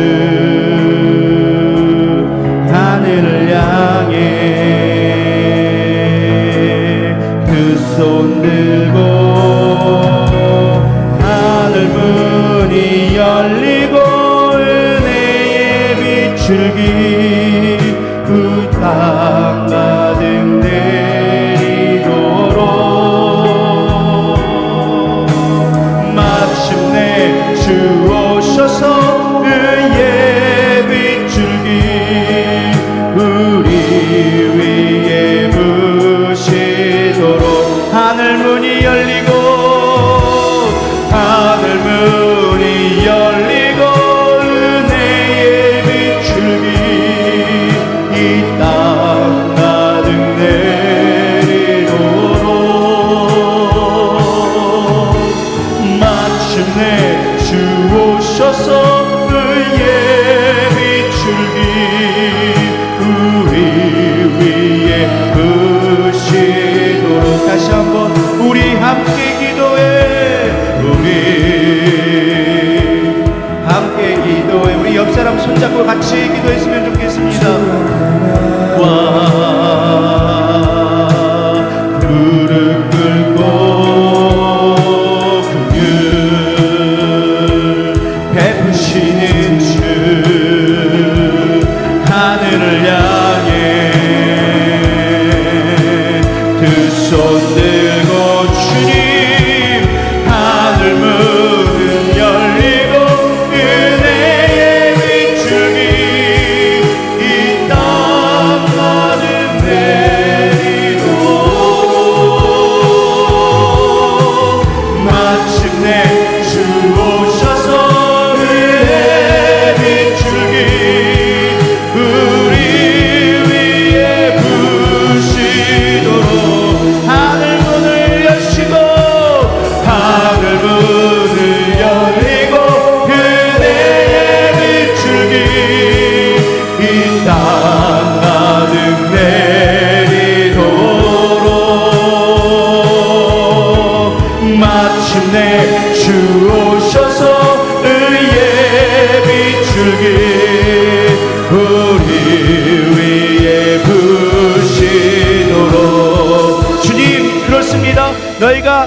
하늘을 향해 그 손 들고 하늘 문이 열리고 줄기 그 땅 가득 내리도록 마침내 주 오셔서 의의 빛줄기 우리 위에 부시도록 하늘 문이 열리고 하늘 문이 열리고 이 땅 가득 내리도록 마침내 주 오셔서 의의 빛줄기 우리 위에 부시도록 다시 한번 우리 함께 기도해. 우리 함께 기도해. 우리 옆 사람 손잡고 같이 기도했으면 좋겠습니다. 와 무릎 꿇고 긍휼 베푸시는 주 하늘을 향해 두 손 들고 주님 하늘 문은 열리고 은혜의 빛줄기 이 땅 가득 내리도록 마침내 주 오셔서 의의 빛줄기 우리 위에 부시도록 하늘 문을 여시고 하늘 문을 열리고 은혜의 빛줄기 이 땅 가득 내리도록 마침내 주 오셔서 의의 빛줄기 우리 위에 부시도록 주님 그렇습니다. 너희가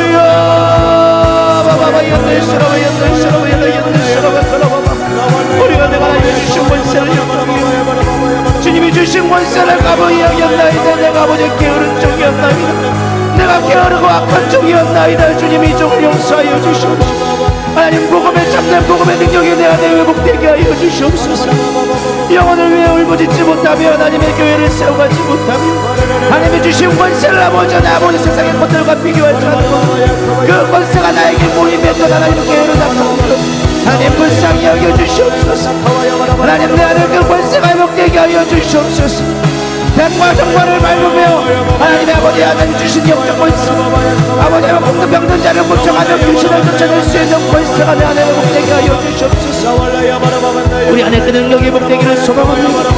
주여 우리가 내가 주신 권세를 영광이요 주님이 주신 권세를 가보이 여겼나이다. 내가 아버지 게으른 쪽이었나이다. 내가 게으르고 악한 쪽이었나이다. 주님이 좀 용서하여 주시옵소서. 하나님 복음에 참된 복음의 능력이 내 안에 회복되게 하여 주시옵소서. 영혼을 위해 울부짖지 못하며 하나님의 교회를 세워가지 못하며 하나님이 주신 권세를 아버지 아버지 세상의 것들과 비교하지 않고 그 권세가 나에게 모이면 또 하나님 교회를 납합니다. 하나님 불쌍히 여겨 주시옵소서. 하나님 내 안에 그 권세가 회복되게 하여 주시옵소서. 영광과 정권을 밟으며 하나님의 아버지 하나님 주신 영적 권세 아버지와 공급 병든 자를 고쳐가며 귀신을 쫓아낼 수 있는 권세가 내 안에 복되게 하여 주시옵소서. 우리 안에 그 능력이 복되기를 소망합니다.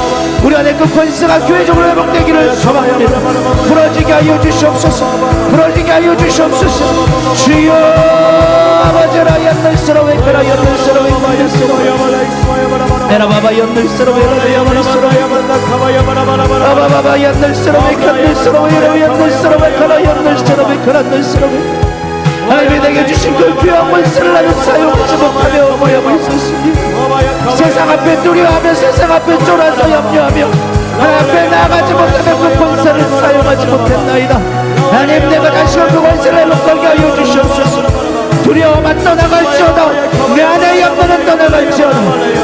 우리 안에 그 권세가 교회적으로 회복되기를 소망합니다. 부러지게 하여 주시옵소서. 부러지게 하여 주시옵소서. 주여 아버지라 연들스러워 그라 연들스러워 에라바바 연들스러워 아바바바 연들스러워 간들스러워 연들스러워 그라 연들스러워 그라 연들스러워 하나님이 내게 주신 그 귀한 권세를 나는 사용하지 못하며 모여만 있었으니 세상 앞에 두려워하며 세상 앞에 쫄아서 염려하며 하나님 앞에 나아가지 못하며 그 권세를 사용하지 못했나이다. 하나님 내가 다시금 그 권세를 회복하게 하여 주시옵소서. 두려움만 떠나갈지어다. 내 안에 염려는 떠나갈지어다.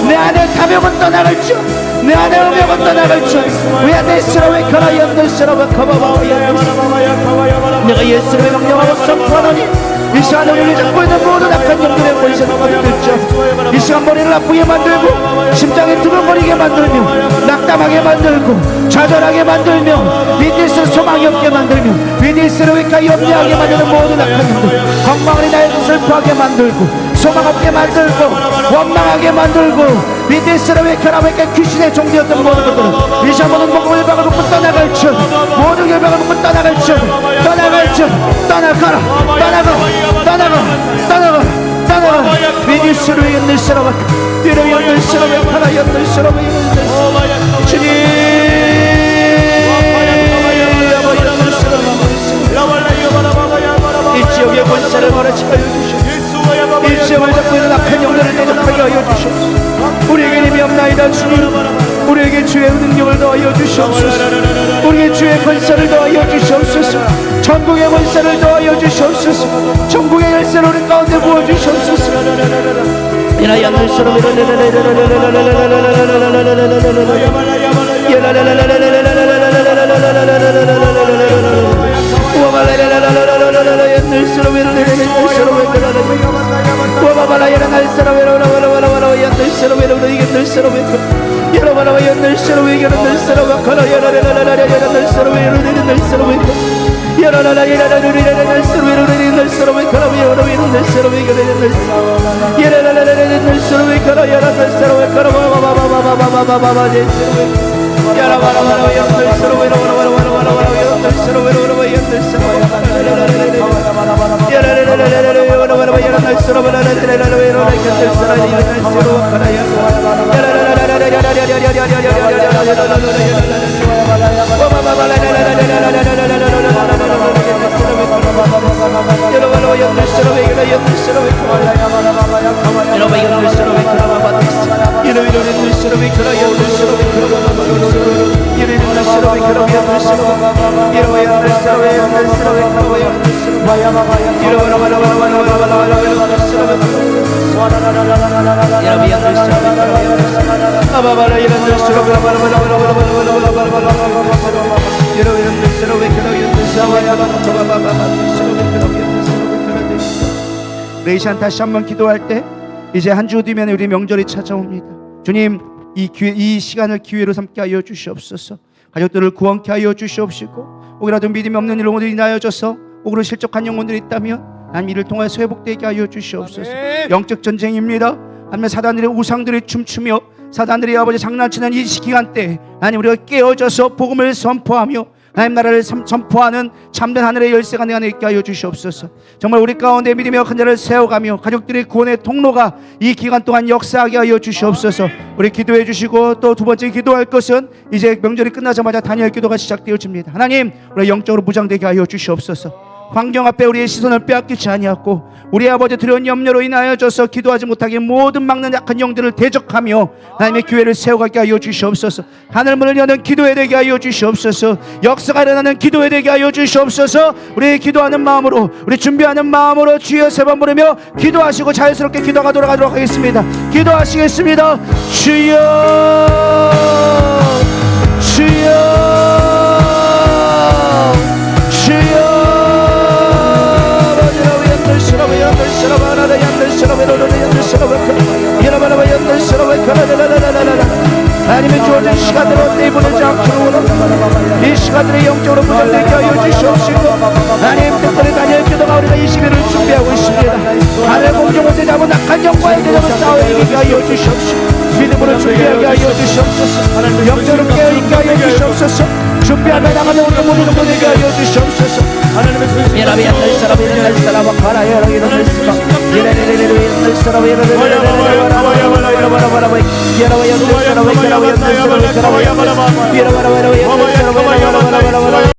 내 안에 가병은 떠나갈지어다. 내 안에 음욕은 떠나갈지어다. 왜 안에 스러웨 커라 염려스러워 커버버 내가 예수를 명령하고 선포하노니 이 시간 우리를 잡고 있는 모든 악한 영들의 권세를 거두겠죠. 이 시간 머리를 아프게 만들고 심장이 두근거리게 만들며 낙담하게 만들고 좌절하게 만들며 위기에서 소망이 없게 만들며 위기에서 위가 염려하게 만드는 모든 악한 영들 건강을 나에게 슬퍼하게 만들고 소망 없게 만들고 원망하게 만들고 위기에서 위가라 위가 귀신의 종되었던 모든 것들은 이 시간 모든 목숨을 박을 놓고 떠나갈지어 모든 결박을 놓고 떠나갈지어 떠나가라 떠나가 위기스로 연들스러워 뒤로 연들스러워 하나 연들스러워 주님 이 지역의 권세를 몰아치게 하여 주시옵소서. 이 지역을 잡고 있는 악한 영들을 대적하게 하여 주시옵소서. 우리에게 힘이 없나이다 주님. 우리에게 주의 능력을 더하여 주시옵소서. 우리에게 주의 권세를 더하여 주시옵소서. 전국의 권세를 더하여 주시옵소서. 전국의 열쇠를 우리 가운데 부어 주시옵소서. 레이시안 다시 한번 기도할 때 이제 한 주 뒤면 우리 명절이 찾아옵니다. 주님 이 시간을 기회로 삼게 하여 주시옵소서. 가족들을 구원케 하여 주시옵시고 혹이라도 믿음이 없는 영혼들이 나여져서 혹으로 실족한 영혼들이 있다면 하나님 이를 통해서 회복되게 하여 주시옵소서. 영적 전쟁입니다. 하나님 사단들의 우상들이 춤추며 사단들이 아버지 장난치는 이 기간 때 하나님 우리가 깨어져서 복음을 선포하며 하나님 나라를 선포하는 참된 하늘의 열쇠가 내 안에 있게 하여 주시옵소서. 정말 우리 가운데 믿음의 약한 자를 세워가며 가족들의 구원의 통로가 이 기간 동안 역사하게 하여 주시옵소서. 우리 기도해 주시고 또 두 번째 기도할 것은 이제 명절이 끝나자마자 다니엘 기도가 시작되어집니다. 하나님 우리 영적으로 무장되게 하여 주시옵소서. 환경 앞에 우리의 시선을 빼앗기지 아니하고 우리 아버지 두려운 염려로 인하여져서 기도하지 못하게 모든 막는 약한 영들을 대적하며 하나님의 교회를 세워가게 하여 주시옵소서. 하늘문을 여는 기도에 되게 하여 주시옵소서. 역사가 일어나는 기도에 되게 하여 주시옵소서. 우리 기도하는 마음으로 우리 준비하는 마음으로 주여 세 번 부르며 기도하시고 자연스럽게 기도가 돌아가도록 하겠습니다. 기도하시겠습니다. 주여 주여 주여 하나님의 주어진 시간대로 내보내지 않도록 이 시간들의 영적으로 무장되게 하여 주시옵시고 하나님 특별히 다니엘 기도가 우리가 21을 준비하고 있습니다. 하늘 공중을 대자고 낙한 영과의 대자고 싸워 이기게 하여 주시옵시고 믿음으로 준비하게 하여 주시옵소서. 영적으로 깨어있게 하여 주시옵소서. 준비하며 나가는 우리 모두를 보내게 하여 주시옵소서. 예라비 옛날 사람 옛날 사람 가라 예라 이런 말씀 예라레레레 옛날 사람 예라레레레 예라바 옛날 사람